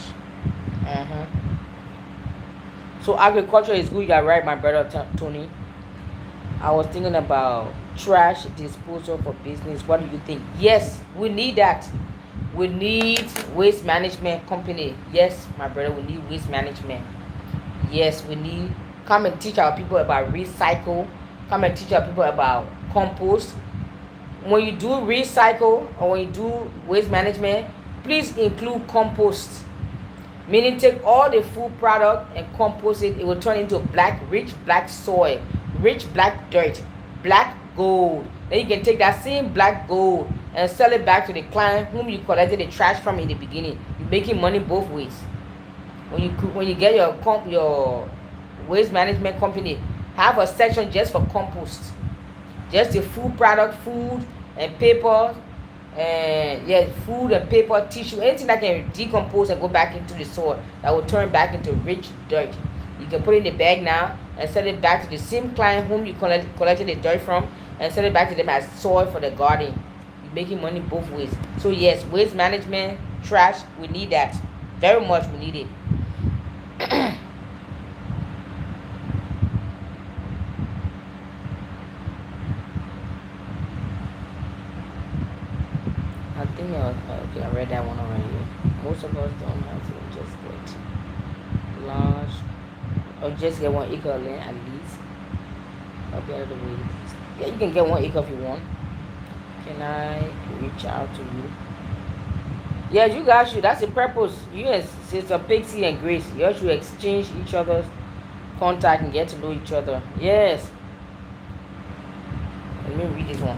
Uh-huh. So agriculture is good, you're right, my brother Tony. I was thinking about trash disposal for business. What do you think? Yes, we need that. We need waste management company. Yes, my brother, we need waste management. Yes, we need come and teach our people about recycle. Come and teach our people about compost. When you do recycle or when you do waste management, please include compost. Meaning take all the food product and compost it. It will turn into rich black soil, rich black dirt, black gold. Then you can take that same black gold and sell it back to the client whom you collected the trash from in the beginning. You're making money both ways. When you get your waste management company, have a section just for compost, just the food product, food and paper, and yeah, food and paper, tissue, anything that can decompose and go back into the soil that will turn back into rich dirt. You can put it in the bag now and send it back to the same client whom you collected the dirt from, and send it back to them as soil for the garden. You're making money both ways. So yes, waste management, trash, we need that very much. We need it. I think okay, I read that one already. Most of us don't have to just get large or just get 1 acre of land at least. Okay, the way. Yeah, you can get 1 acre if you want. Can I reach out to you? Yeah, you guys should. That's the purpose. You and Sister Pixie and Grace, you should exchange each other's contact and get to know each other. Yes. Let me read this one.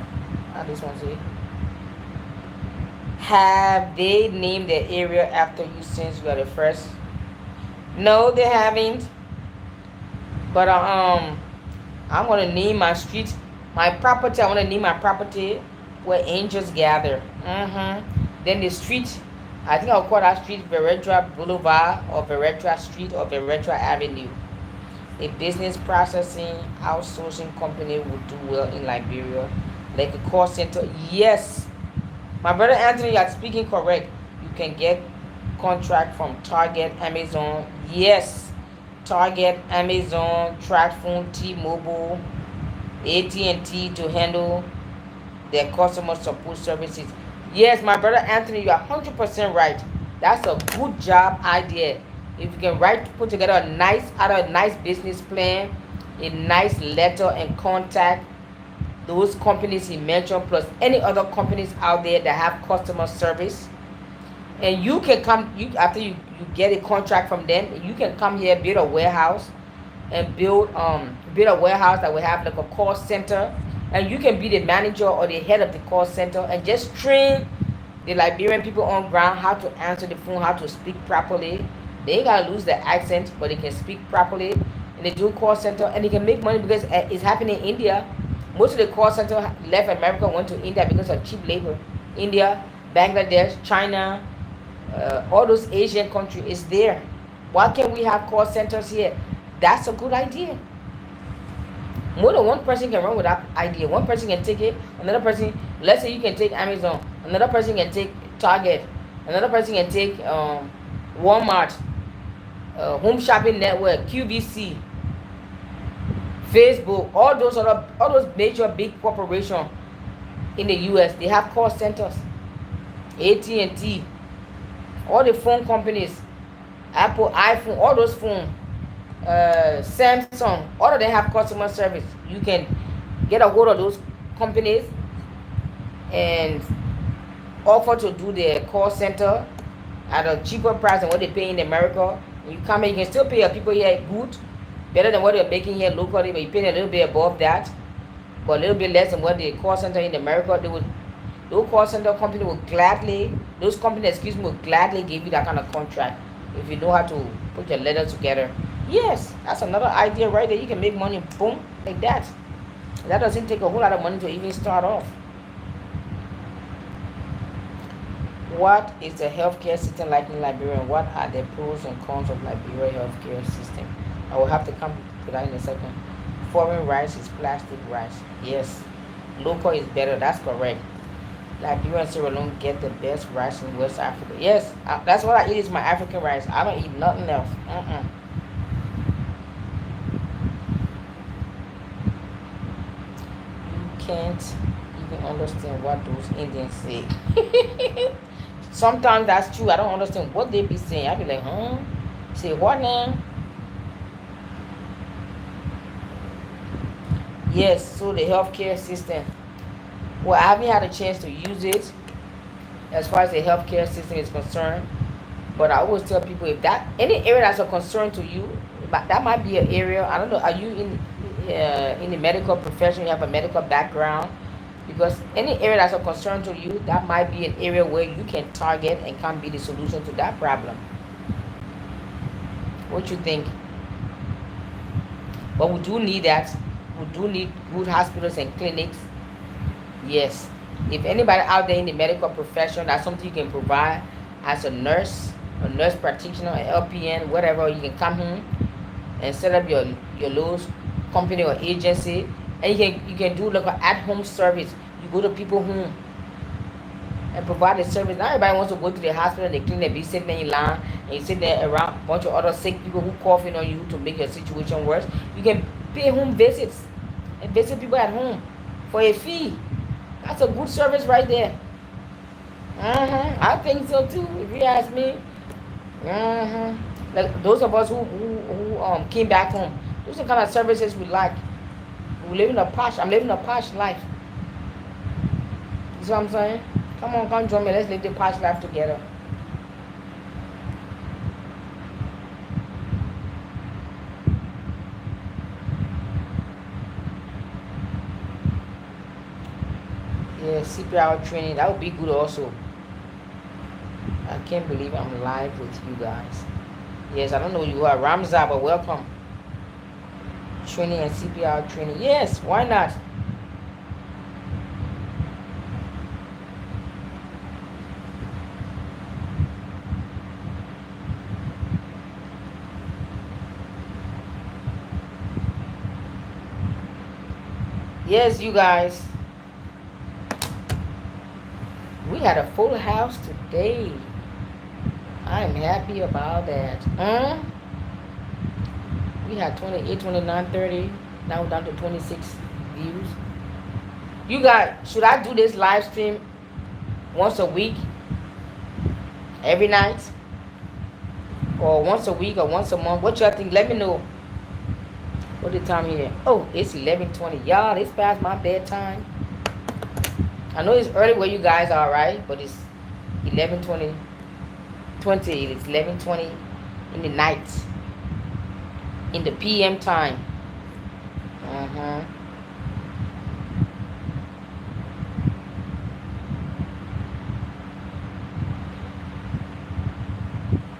How this one say? Have they named the area after you since you are the first? No, they haven't. But I'm gonna name my street, my property. I wanna name my property where angels gather. Then the street, I think I'll call that street Veretra Boulevard or Veretra Street or Veretra Avenue. A business processing outsourcing company would do well in Liberia, like a call center. Yes, my brother Anthony, you're speaking correct. You can get contract from Target, Amazon. Yes, Target, Amazon, TracFone, T-Mobile, AT&T to handle their customer support services. Yes, my brother Anthony, you are 100% right. That's a good job idea. If you can put together a nice business plan, a nice letter and contact those companies he mentioned, plus any other companies out there that have customer service, and you can come. After you get a contract from them, you can come here, build a warehouse, and build a warehouse that will have like a call center, and you can be the manager or the head of the call center and just train the Liberian people on ground how to answer the phone, how to speak properly. They ain't gotta lose their accent, but they can speak properly, and they do call center, and they can make money because it's happening in India. Most of the call center left America, went to India because of cheap labor. India, Bangladesh, China, all those Asian countries is there. Why can't we have call centers here? That's a good idea. More than one person can run with that idea. One person can take it, another person, let's say you can take Amazon, another person can take Target, another person can take Walmart, Home Shopping Network, QVC, Facebook, all those major big corporations in the US, they have call centers. AT&T, all the phone companies, Apple, iPhone, all those phones, Samsung, all of them have customer service. You can get a hold of those companies and offer to do their call center at a cheaper price than what they pay in America. You come here, you can still pay your people here good, better than what they're making here locally, but you pay a little bit above that, but a little bit less than what the call center in America. Those call center company will gladly, those companies, excuse me, will gladly give you that kind of contract if you know how to put your letter together. Yes, that's another idea right there. You can make money, boom, like that. That doesn't take a whole lot of money to even start off. What is the healthcare system like in Liberia, and what are the pros and cons of Liberia healthcare system? I will have to come to that in a second. Foreign rice is plastic rice. Yes. Local is better. That's correct. Liberia and Sierra Leone get the best rice in West Africa. Yes, that's what I eat is my African rice. I don't eat nothing else. You can't even understand what those Indians say. Sometimes that's true. I don't understand what they be saying. I be like, huh? Say what now? Yes, so the healthcare system. Well, I haven't had a chance to use it as far as the healthcare system is concerned. But I always tell people if that any area that's a concern to you, that might be an area. I don't know. Are you in the medical profession? You have a medical background, because any area that's a concern to you, that might be an area where you can target and can be the solution to that problem. What you think? But we do need that. We do need good hospitals and clinics. Yes. If anybody out there in the medical profession, that's something you can provide as a nurse practitioner, an LPN, whatever. You can come home and set up your little company or agency, and you can do like an at-home service. You go to people's home and provide the service. Not everybody wants to go to the hospital and the clinic, be sitting there in line, and you sit there around a bunch of other sick people who coughing on you to make your situation worse. You can pay home visits and visit people at home for a fee. That's a good service right there. I think so too, if you ask me. Like those of us who came back home, those are the kind of services we like. I'm living a posh life. You see what I'm saying? Come on, come join me. Let's live the posh life together. Yeah, CPR training, that would be good also. I can't believe I'm live with you guys. Yes, I don't know who you are. Ramza, but welcome. Training and CPR training. Yes, why not? Yes, you guys. We had a full house today. I'm happy about that. We had 28, 29, 30. Now we're down to 26 views. You guys, should I do this live stream once a week? Every night? Or once a week or once a month? What y'all think? Let me know. What the time here? Oh, it's 11:20. Y'all, it's past my bedtime. I know it's early where you guys are, right? But it's 11:20. It's 11:20 in the night. In the PM time.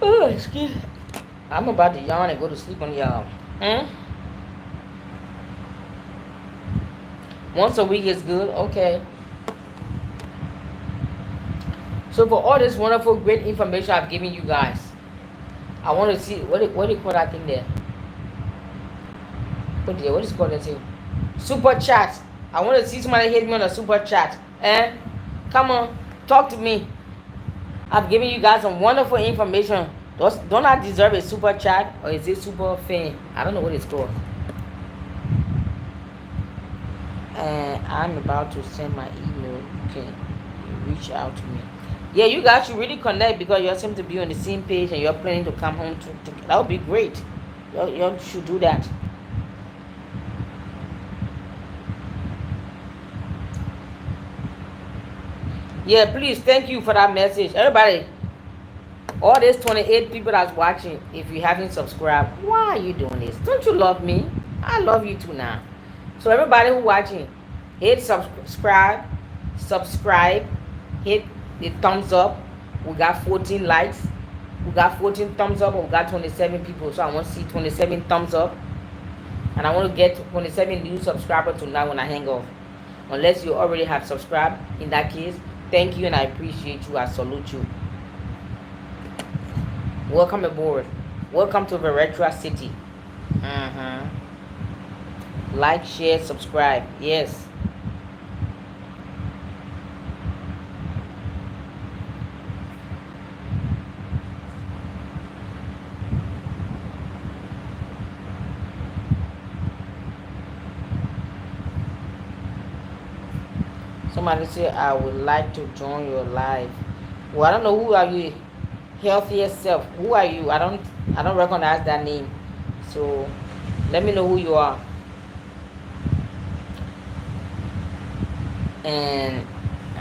Oh, excuse me. I'm about to yawn and go to sleep on y'all. Once a week is good. Okay. So for all this wonderful, great information I've given you guys, I want to see what do you call that thing there? What is called that thing? Super chat. I want to see somebody hit me on a super chat. Come on, talk to me. I've given you guys some wonderful information. Don't I deserve a super chat, or is it super fan? I don't know what it's called. And I'm about to send my email. You can reach out to me. Yeah, you guys should really connect, because you seem to be on the same page and you're planning to come home to that would be great. You should do that. Yeah, please, thank you for that message. Everybody, all these 28 people that's watching, if you haven't subscribed, why are you doing this? Don't you love me? I love you too now. So everybody who watching, hit subscribe, hit the thumbs up. We got 14 likes. We got 14 thumbs up, and we got 27 people. So I want to see 27 thumbs up. And I want to get 27 new subscribers tonight when I hang off. Unless you already have subscribed. In that case, thank you and I appreciate you. I salute you. Welcome aboard. Welcome to Veretra City. Like, share, subscribe. Yes. Somebody said, I would like to join your live. Well, I don't know who are you. Healthiest self. Who are you? I don't recognize that name. So let me know who you are. And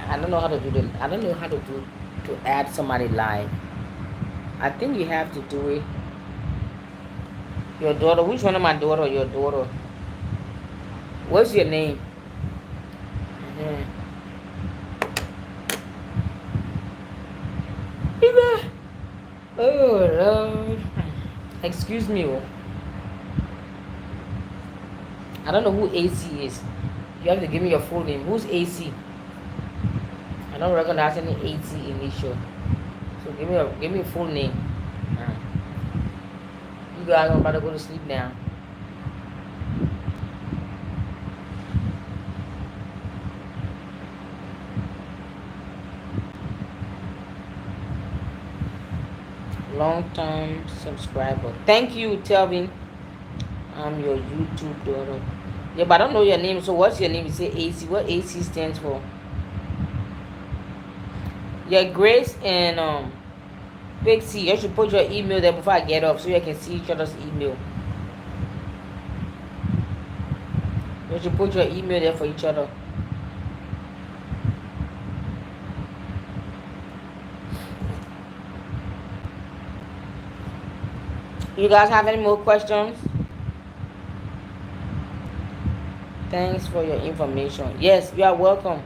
I don't know how to do the I don't know how to do to add somebody live. I think you have to do it. Your daughter, which one of my daughter? Your daughter. What's your name? Mhm. Oh Lord. Excuse me. Oh. I don't know who AC is. You have to give me your full name. Who's AC? I don't recognize any AC initial. So give me a full name. You guys are about to go to sleep now. Long time subscriber. Thank you, Telvin. I'm your YouTube daughter. Yeah, but I don't know your name. So what's your name? You say AC. What AC stands for? Yeah, Grace and Big C. You should put your email there before I get off so you can see each other's email. You should put your email there for each other. You guys have any more questions? Thanks for your information. Yes, you are welcome.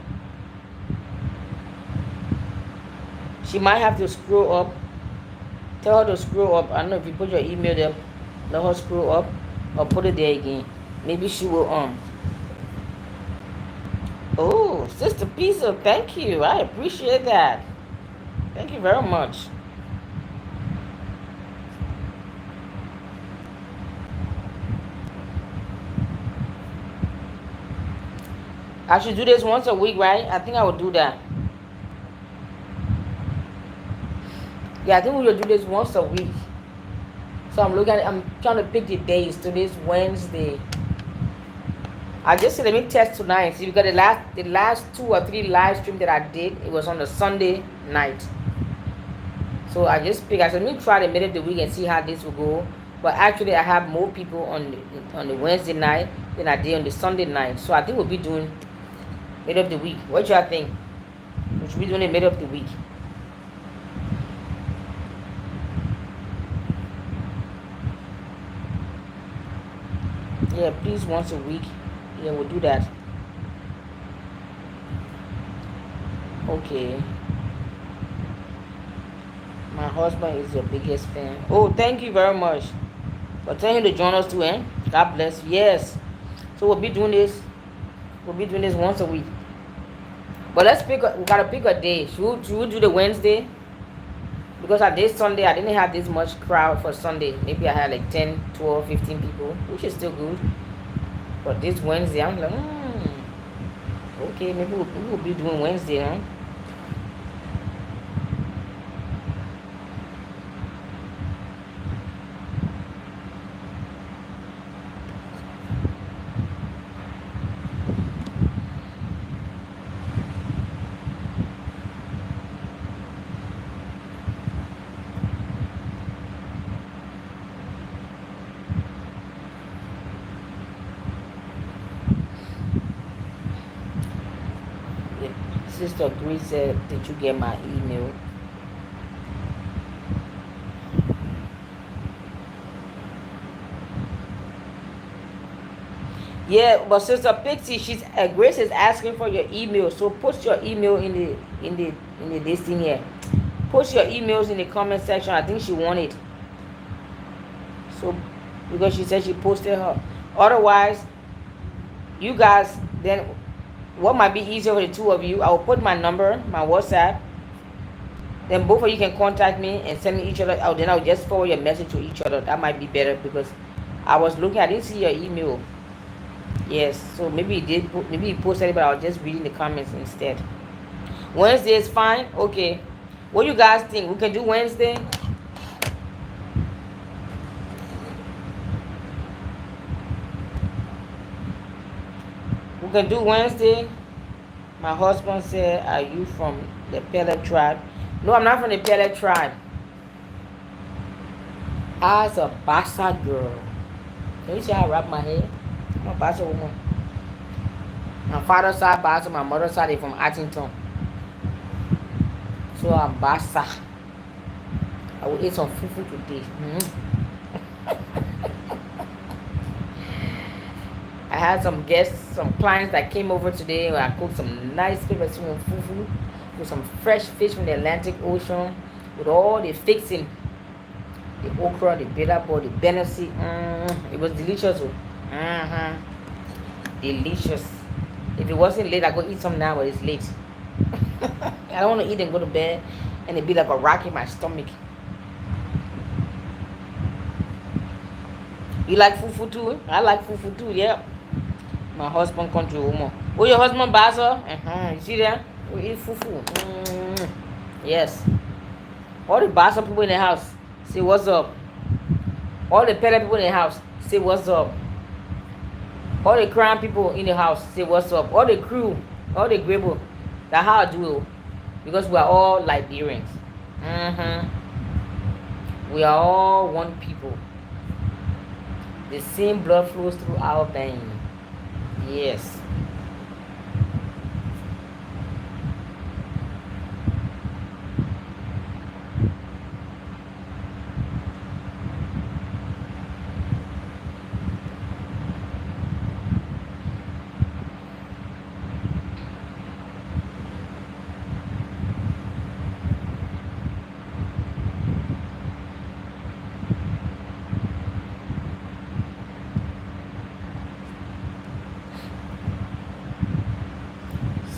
She might have to scroll up. Tell her to scroll up. I don't know if you put your email there, let her scroll up or put it there again. Maybe she will Oh, Sister Pizza, thank you. I appreciate that. Thank you very much. I should do this once a week, right? I think I will do that. Yeah, I think we will do this once a week. So I'm trying to pick the days. Today's Wednesday. I just said let me test tonight. See, because the last 2 or 3 live stream that I did, it was on a Sunday night. So I just picked. I said let me try the middle of the week and see how this will go. But actually, I have more people on the Wednesday night than I did on the Sunday night. So I think we'll be doing middle of the week. What y'all think? We should be doing the middle of the week. Yeah, please once a week. Yeah, we'll do that. Okay. My husband is your biggest fan. Oh, thank you very much. But tell him to join us too, eh? God bless. Yes. So we'll be doing this. We'll be doing this once a week. But we gotta pick a day. Should we do the Wednesday? Because I did Sunday, I didn't have this much crowd for Sunday. Maybe I had like 10, 12, 15 people, which is still good. But this Wednesday, I'm like, okay, maybe we'll be doing Wednesday, huh? Sister Grace said, did you get my email? Yeah, but Sister Pixie, Grace is asking for your email. So post your email in the this thing here. Post your emails in the comment section. I think she wanted. So because she said she posted her. Otherwise, you guys then what might be easier for the two of you? I will put my number, my WhatsApp. Then both of you can contact me and send each other out. Then I'll just forward your message to each other. That might be better because I was looking. I didn't see your email. Yes, so maybe maybe you posted it, but I'll just read in the comments instead. Wednesday is fine. Okay, what do you guys think? We can do Wednesday. We can do Wednesday. My husband said, are you from the Pele tribe? No, I'm not from the Pele tribe. I was a Bassa girl. Can you see how I wrap my hair? I'm a Bassa woman. My father's side Bassa, my mother's side is from Attington. So I'm Bassa. I will eat some fufu today. I had some guests, some clients that came over today. I cooked some nice pepper soup and fufu with some fresh fish from the Atlantic Ocean with all the fixing. The okra, the bitter ball, the benesi. It was delicious. Delicious. If it wasn't late, I go eat some now, but it's late. I don't want to eat and go to bed and it be like a rock in my stomach. You like fufu too? I like fufu too, yeah. My husband country woman. Oh, your husband Basa? You see that? We eat fufu. Yes. All the Basa people in the house, say what's up. All the Pele people in the house, say what's up. All the Crown people in the house, say what's up. All the crew, all the Grebo, that's how I do it. Because we are all Liberians. We are all one people. The same blood flows through our veins. Yes.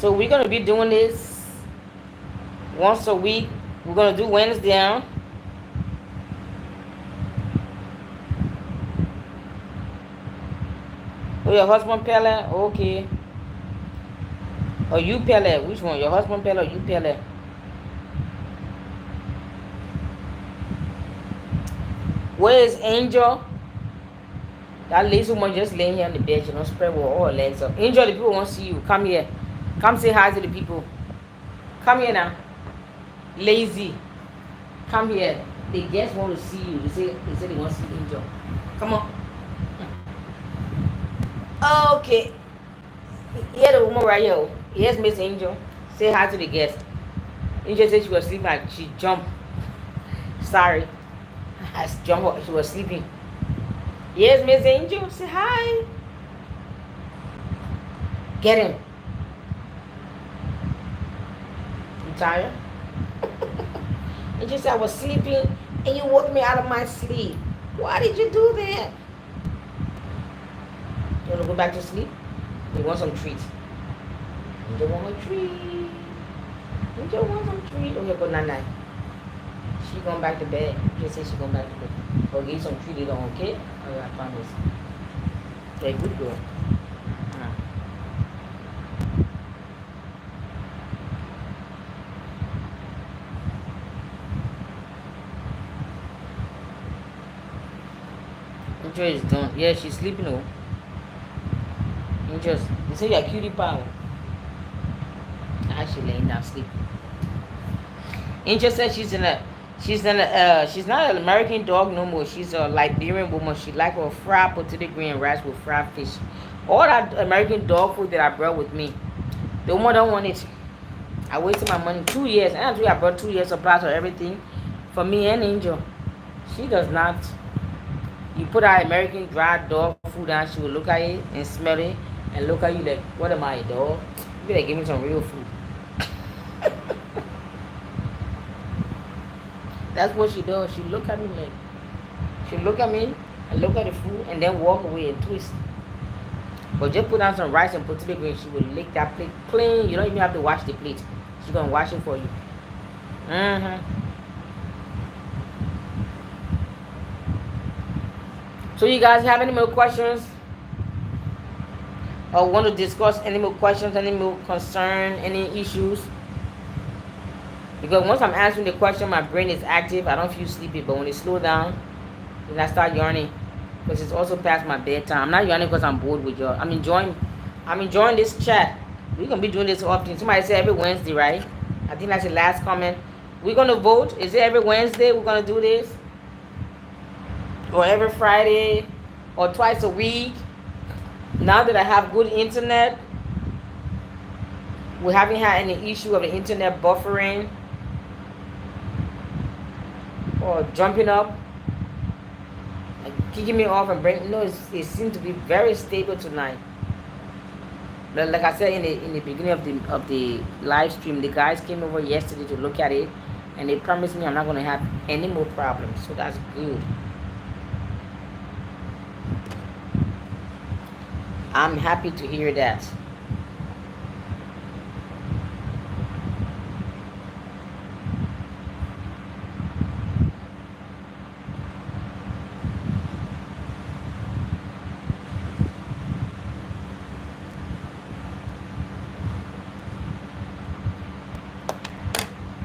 So we're going to be doing this once a week. We're going to do Wednesday. Oh, your husband Pele? Okay. Or you Pele? Which one? Your husband Pele or you Pele? Where is Angel? That lazy woman just laying here on the bed. She don't spread with all her legs up. Angel, the people want to see you. Come here. Come say hi to the people. Come here now. Lazy. Come here. The guests want to see you. They say they want to see Angel. Come on. Okay. Here the woman right here. Yes, Miss Angel. Say hi to the guests. Angel said she was sleeping and she jumped. Sorry. I jumped. She was sleeping. Yes, Miss Angel. Say hi. Get him. You tired? Angel said I was sleeping and you woke me out of my sleep. Why did you do that? You want to go back to sleep? You want some treats? Angel want a treat. Angel want some treat. Okay, go night-night. She going back to bed. Just say she going back to bed. Or give some treat later on, okay? Oh, I promise. Okay, good girl. Angel is done. Yeah, she's sleeping. Oh. Angel, they say you're a cutie pie. Actually laying down sleeping. Angel said she's not an American dog no more. She's a Liberian woman. She like her fried potato green rice with fried fish. All that American dog food that I brought with me, the woman don't want it. I wasted my money 2 years. And I brought 2 years supplies of everything for me and Angel. She does not. You put our American dry dog food down, she will look at it and smell it and look at you like, what am I, a dog? You better give me some real food. That's what she does. She look at me like, she look at me and look at the food and then walk away and twist. But just put down some rice and potato green, she will lick that plate clean. You don't even have to wash the plate. She's gonna wash it for you. So you guys have any more questions? Or want to discuss any more questions, any more concern, any issues? Because once I'm answering the question, my brain is active. I don't feel sleepy. But when it slows down, then I start yawning. Because it's also past my bedtime. I'm not yawning because I'm bored with y'all. I'm enjoying this chat. We're gonna be doing this often. Somebody said every Wednesday, right? I think that's the last comment. We're gonna vote. Is it every Wednesday we're gonna do this? Or every Friday? Or twice a week? Now that I have good internet, we haven't had any issue of the internet buffering or jumping up and kicking me off and bringing. No, it seems to be very stable tonight. But like I said in the beginning of the live stream, the guys came over yesterday to look at it, and they promised me I'm not gonna have any more problems. So that's good. I'm happy to hear that.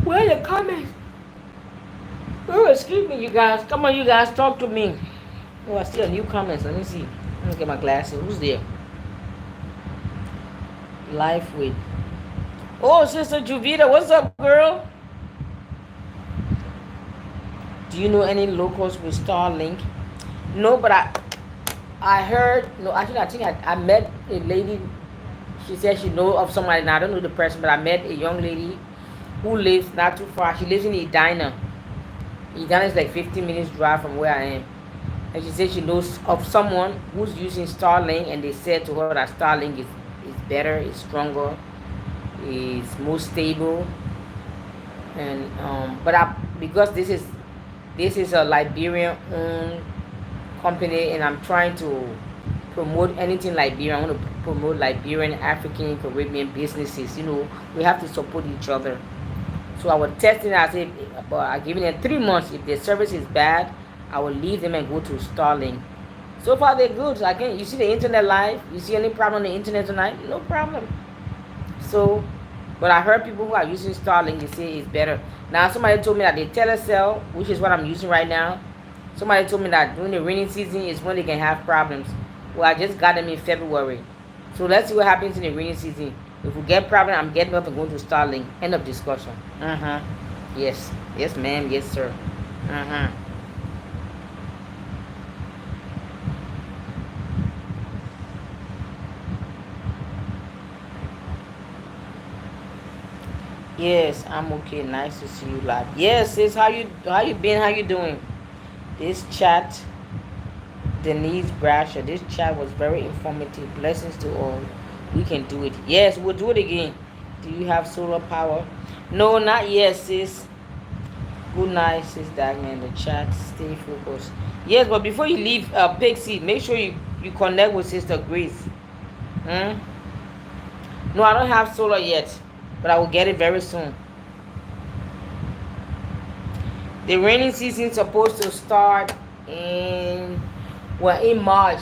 Where are the comments? Oh, excuse me, you guys. Come on, you guys, talk to me. Oh, I see a new comments. Let me see. Let me get my glasses. Who's there? Life with. Oh, Sister Juvita, what's up, girl? Do you know any locals with Starlink? No, but I heard. No, actually, I think I met a lady. She said she know of somebody. Now I don't know the person, but I met a young lady who lives not too far. She lives in Edina. Edina is like 15 minutes drive from where I am. And she said she knows of someone who's using Starlink, and they said to her that Starlink is better, is stronger, is more stable. And because this is a Liberian owned company, and I'm trying to promote anything Liberian. I want to promote Liberian, African, Caribbean businesses. You know, we have to support each other. So I was testing. I said, I giving them 3 months. If their service is bad, I will leave them and go to Starlink. So far they're good. So again, you see the internet live. You see any problem on the internet tonight? No problem. So, but I heard people who are using Starlink, they say it's better. Now somebody told me that the telecell, which is what I'm using right now, somebody told me that during the rainy season is when they can have problems. Well, I just got them in February. So let's see what happens in the rainy season. If we get problem, I'm getting up and going to Starlink. End of discussion. Yes. Yes, ma'am. Yes, sir. Yes, I'm okay. Nice to see you live. Yes, sis, how you been? How you doing? This chat, Denise Brasher. This chat was very informative. Blessings to all. We can do it. Yes, we'll do it again. Do you have solar power? No, not yet, sis. Good night, sis Dagnetw. The chat, stay focused. Yes, but before you leave, Pixie, make sure you connect with Sister Grace. No, I don't have solar yet, but I will get it very soon. The rainy season is supposed to start in March,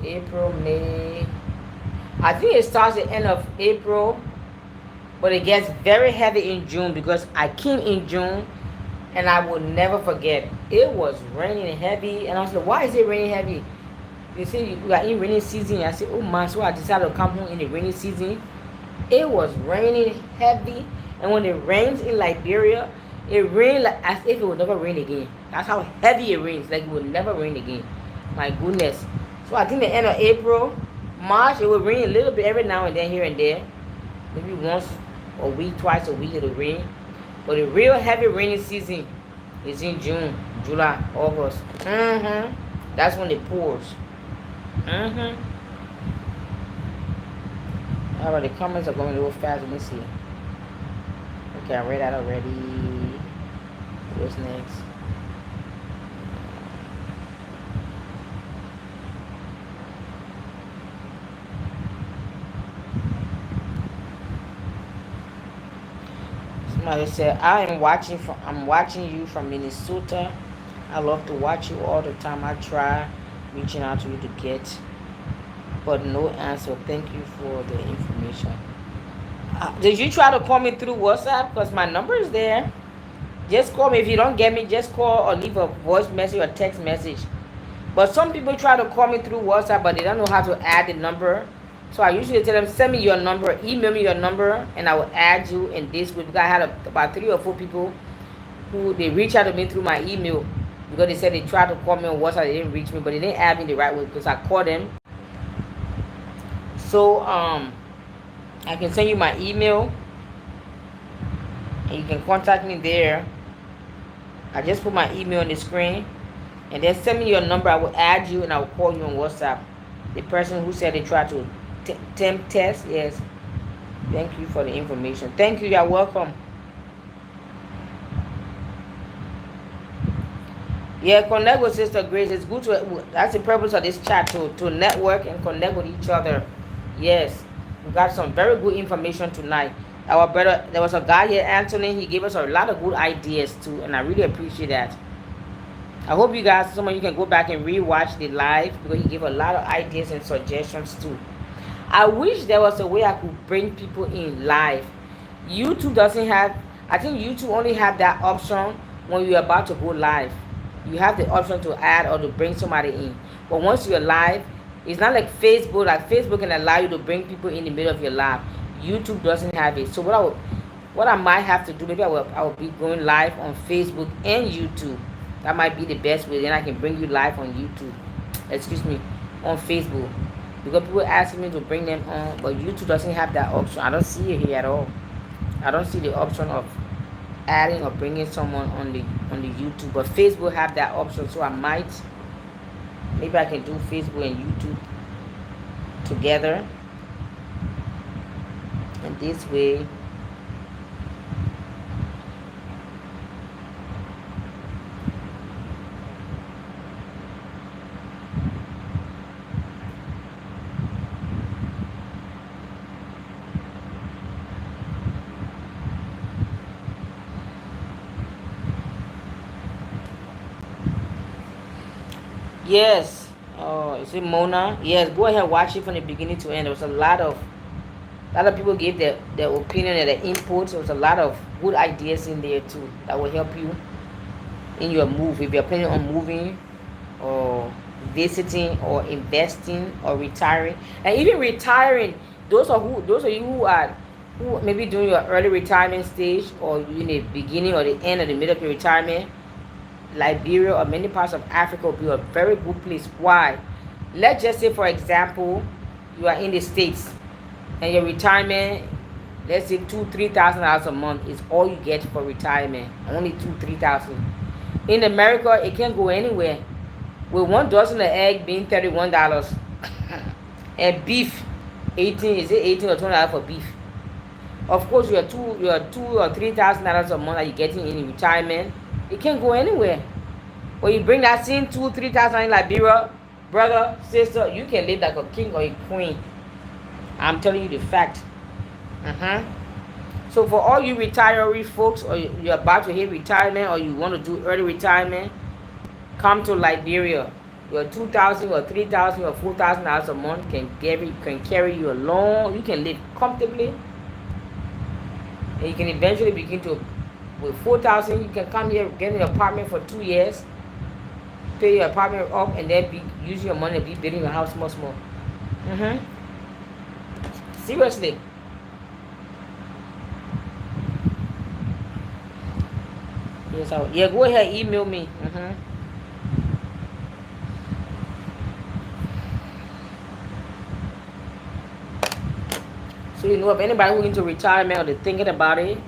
April, May. I think it starts at the end of April, but it gets very heavy in June because I came in June, and I will never forget. It was raining heavy, and I was like, why is it raining heavy? They say we are in rainy season. I said, oh man, so I decided to come home in the rainy season. It was raining heavy, and when it rains in Liberia, it rains like as if it would never rain again. That's how heavy it rains, like it would never rain again. My goodness. So I think the end of April, March, it will rain a little bit every now and then here and there. Maybe once a week, twice a week it'll rain. But the real heavy rainy season is in June, July, August. That's when it pours. Alright, the comments are going a little fast. Let me see. Okay, I read that already. What's next? Somebody said, I'm watching you from Minnesota. I love to watch you all the time. I try reaching out to you to get, but no answer. Thank you for the information. Did you try to call me through WhatsApp? Because my number is there. Just call me. If you don't get me, just call or leave a voice message or text message. But some people try to call me through WhatsApp, but they don't know how to add the number So I usually tell them, send me your number, email me your number, and I will add you in this group. Because I had about 3 or 4 people who they reach out to me through my email because they said they tried to call me on WhatsApp, they didn't reach me, but they didn't add me the right way because I called them. So I can send you my email, and you can contact me there. I just put my email on the screen, and then send me your number. I will add you, and I will call you on WhatsApp. The person who said they tried to temp test, yes. Thank you for the information. Thank you. You're welcome. Yeah, connect with Sister Grace. It's good to. That's the purpose of this chat, to network and connect with each other. Yes, we got some very good information tonight. Our brother, there was a guy here, Anthony. He gave us a lot of good ideas too, and I really appreciate that. I hope you guys, some of you can go back and rewatch the live because he gave a lot of ideas and suggestions too. I wish there was a way I could bring people in live. YouTube doesn't have. I think YouTube only have that option when you're about to go live. You have the option to add or to bring somebody in. But once you're live, it's not like Facebook. Like Facebook can allow you to bring people in the middle of your live. YouTube doesn't have it. So what I might have to do, maybe I will be going live on Facebook and YouTube. That might be the best way. Then I can bring you live on YouTube. Excuse me, on Facebook. Because people ask me to bring them on, but YouTube doesn't have that option. I don't see it here at all. I don't see the option of adding or bringing someone on the YouTube, but Facebook have that option. So I might, maybe I can do Facebook and YouTube together, and this way yes. Oh, is it Mona? Yes, go ahead, watch it from the beginning to end. There was a lot of people gave their opinion and their input. There was a lot of good ideas in there too that will help you in your move. If you're planning on moving or visiting or investing or retiring, and even retiring, those of you who maybe doing your early retirement stage, or in the beginning or the end or the middle of your retirement, Liberia or many parts of Africa will be a very good place. Why? Let's just say, for example, you are in the States and your retirement, let's say $2,000-3,000 a month is all you get for retirement. Only $2,000-3,000. In America, it can't go anywhere. With 1 dozen of egg being $31 and beef 18, is it $18 or $20 for beef? Of course, your $2,000 or $3,000 a month that you're getting in retirement, it can't go anywhere. When you bring that same $2,000-3,000 in Liberia, brother, sister, you can live like a king or a queen. I'm telling you the fact. So for all you retiree folks, or you're about to hit retirement, or you want to do early retirement, come to Liberia. Your $2,000 or $3,000 or $4,000 a month can carry you along. You can live comfortably, and you can eventually begin to. With $4,000, you can come here, get an apartment for 2 years, pay your apartment up, and then use your money to be building your house much more. Seriously. Yes, yeah, go ahead, email me. So you know, if anybody who's into retirement or they're thinking about it,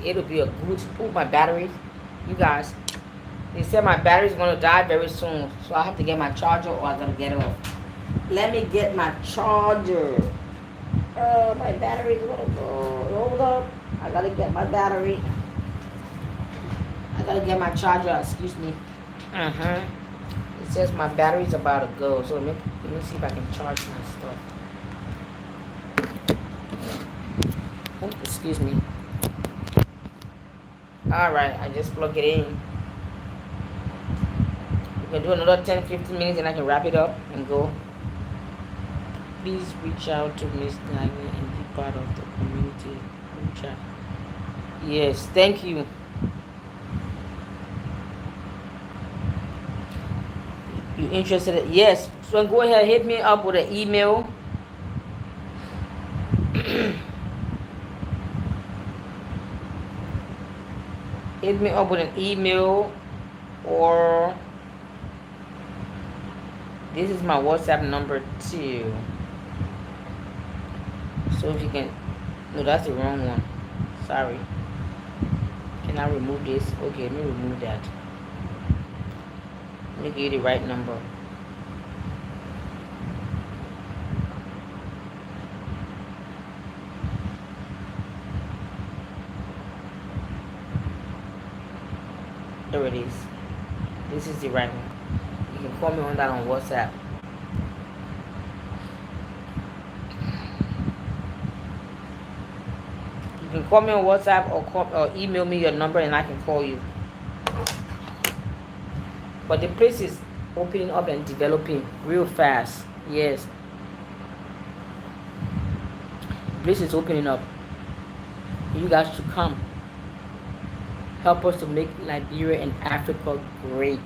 it'll be a good. Ooh, my battery, you guys. They said my battery's gonna die very soon, so I have to get my charger, or I'm gonna get it off. Let me get my charger. My battery's gonna go. Hold up. I gotta get my battery. I gotta get my charger. Excuse me. It says my battery's about to go, so let me see if I can charge my stuff. Oh, excuse me. Alright, I just plug it in. We can do another 10-15 minutes and I can wrap it up and go. Please reach out to Miss Dagnetw and be part of the community chat. Yes, thank you. You interested? Yes. So go ahead, hit me up with an email. hit me up with an email, or this is my WhatsApp number too. So if you can, no, that's the wrong one. Sorry. Can I remove this? Okay, let me remove that. Let me give you the right number. There it is. This is the right one. You can call me on that on WhatsApp. You can call me on WhatsApp or email me your number and I can call you. But the place is opening up and developing real fast. Yes. The place is opening up. You guys should come. Help us to make Liberia and Africa great.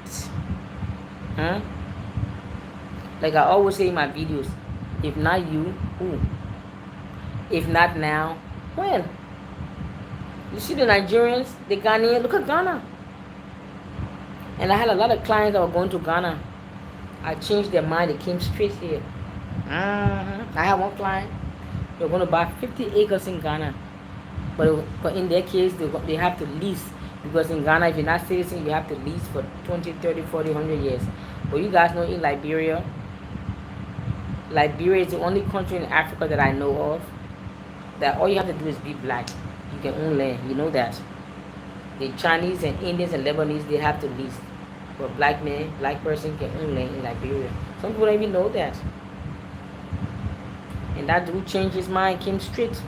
Huh? Like I always say in my videos, if not you, who? If not now, when? You see the Nigerians, the Ghanaians, look at Ghana. And I had a lot of clients that were going to Ghana. I changed their mind, they came straight here. I had one client, they were going to buy 50 acres in Ghana. But in their case, they have to lease. Because in Ghana, if you're not citizen, you have to lease for 20, 30, 40, 100 years. But you guys know in Liberia is the only country in Africa that I know of that all you have to do is be black. You can own land. You know that. The Chinese and Indians and Lebanese, they have to lease. But black man, black person can own land in Liberia. Some people don't even know that. And that dude changed his mind, came straight.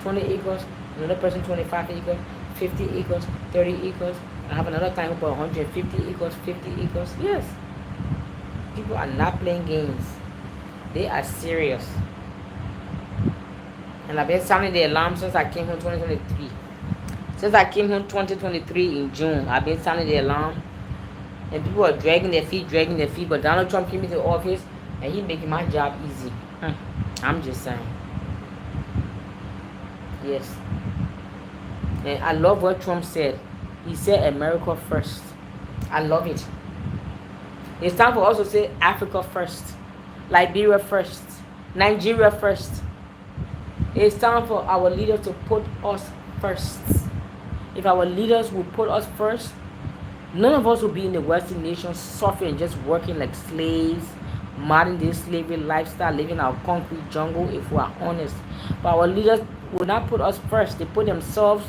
20 acres, another person 25 acres, 50 acres, 30 acres. I have another client who bought 150 acres, 50 acres. Yes. People are not playing games. They are serious. And I've been sounding the alarm since I came home 2023. Since I came home 2023 in June, I've been sounding the alarm. And people are dragging their feet. But Donald Trump came into office and he's making my job easy. I'm just saying. Yes. And I love what Trump said. He said America first. I love it. It's time for us to say Africa first. Liberia first. Nigeria first. It's time for our leaders to put us first. If our leaders will put us first, none of us will be in the Western nations suffering, just working like slaves, modern day slavery lifestyle, living our concrete jungle, if we are honest. But our leaders will not put us first. They put themselves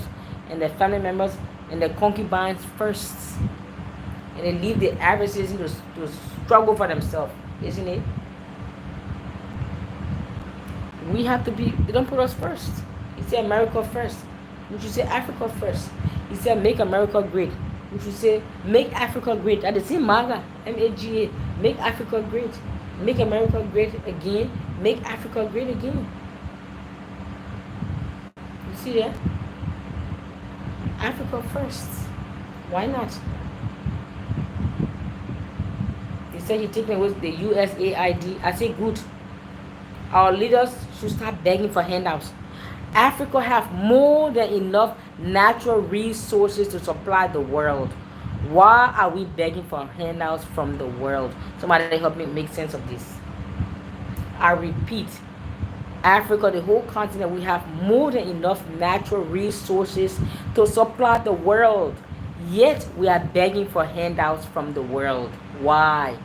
and their family members and their concubines first. And they leave the adversaries to struggle for themselves, isn't it? We have to be, they don't put us first. He said America first. We should say Africa first. He said make America great. We should say make Africa great. At the same MAGA, M-A-G-A, make Africa great. Make America great again. Make Africa great again. You see that? Africa first. Why not? He said he taking away the USAID. I say good. Our leaders should start begging for handouts. Africa have more than enough natural resources to supply the world. Why are we begging for handouts from the world? Somebody help me make sense of this. I repeat, Africa, the whole continent, we have more than enough natural resources to supply the world. Yet we are begging for handouts from the world. Why?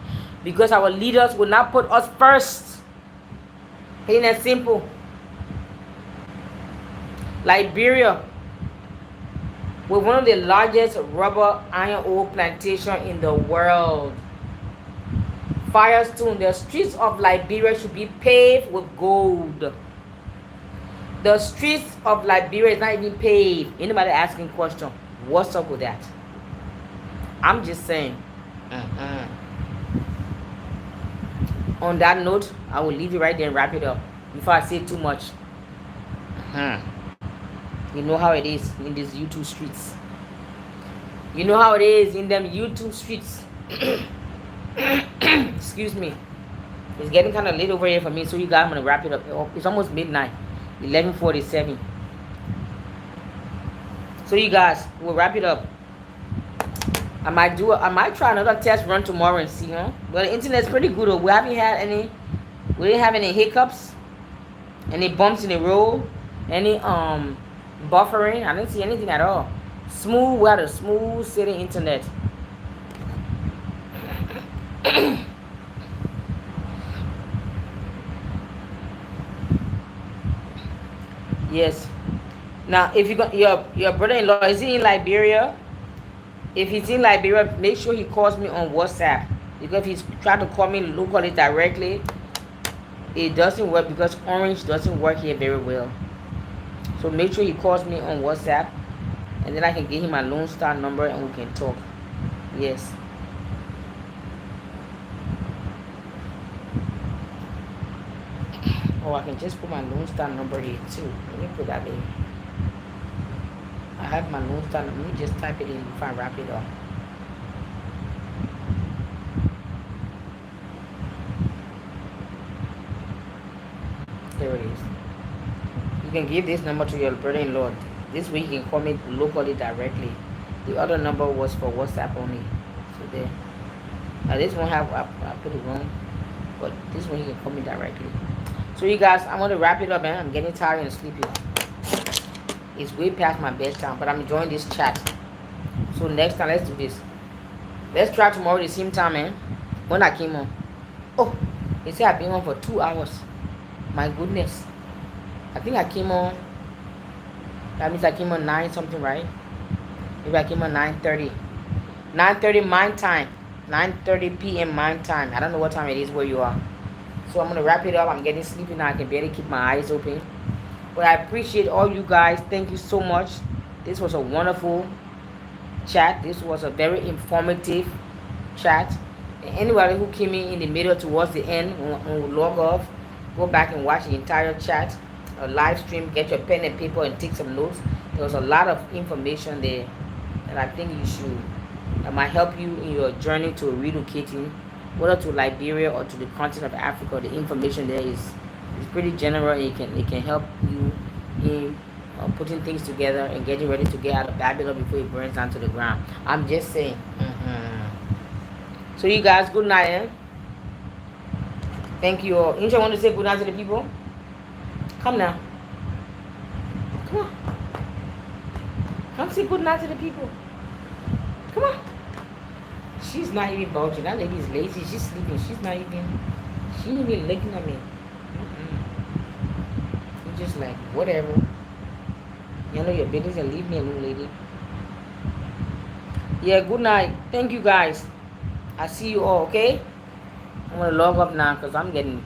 Because our leaders will not put us first. Ain't that simple? Liberia, with one of the largest rubber iron ore plantation in the world. Firestone, the streets of Liberia should be paved with gold. The streets of Liberia is not even paved. Anybody asking question, what's up with that? I'm just saying. On that note, I will leave it right there and wrap it up before I say too much. You know how it is in these YouTube streets. You know how it is in them YouTube streets. Excuse me. It's getting kind of late over here for me, so you guys, I'm going to wrap it up. It's almost midnight. 11:47. So you guys, we'll wrap it up. I might try another test run tomorrow and see, huh? But the internet's pretty good. Though. We didn't have any hiccups, any bumps in the road, any buffering. I didn't see anything at all. Smooth. We had a smooth city internet. Yes. Now, if you got your brother-in-law, is he in Liberia? If he's in Liberia, make sure he calls me on WhatsApp. Because if he's trying to call me locally directly, it doesn't work because Orange doesn't work here very well. So make sure he calls me on WhatsApp, and then I can give him my Lone Star number and we can talk. Yes. Oh, I can just put my Lone Star number here too. Let me put that in. I have my Lone Star number. Let me just type it in if I wrap it up. There it is. You can give this number to your brother-in-law. This way he can call me locally directly. The other number was for WhatsApp only. So there. Now this one I put it wrong, but this one he can call me directly. So you guys, I'm gonna wrap it up, man. I'm getting tired and sleepy. It's way past my bedtime, but I'm enjoying this chat. So next time, let's do this. Let's try tomorrow the same time, man. When I came on. Oh, they say I've been on for 2 hours. My goodness. I think I came on. That means I came on 9 something, right? Maybe I came on 9:30. 9:30 my time. 9:30 p.m. my time. I don't know what time it is where you are. So I'm going to wrap it up. I'm getting sleepy now. I can barely keep my eyes open. But I appreciate all you guys. Thank you so much. This was a wonderful chat. This was a very informative chat. And anybody who came in the middle towards the end, when we log off, go back and watch the entire chat, a live stream, get your pen and paper and take some notes. There was a lot of information there that I think that might help you in your journey to relocating, whether to Liberia or to the continent of Africa. The information there is pretty general, and it can help you in putting things together and getting ready to get out of Babylon before it burns down to the ground. I'm just saying. So you guys, good night. Eh? Thank you all. Inja, want to say good night to the people? Come now. Come on. Come say good night to the people. Come on. She's not even bulging. That lady is lazy. She's sleeping. She ain't even looking at me. She's just like, whatever. You know your business and leave me alone, lady. Yeah, good night. Thank you guys. I see you all, okay? I'm going to log off now because I'm getting...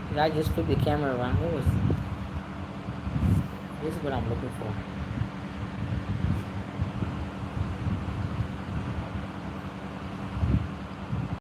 Did I just flip the camera around? What was... This is what I'm looking for.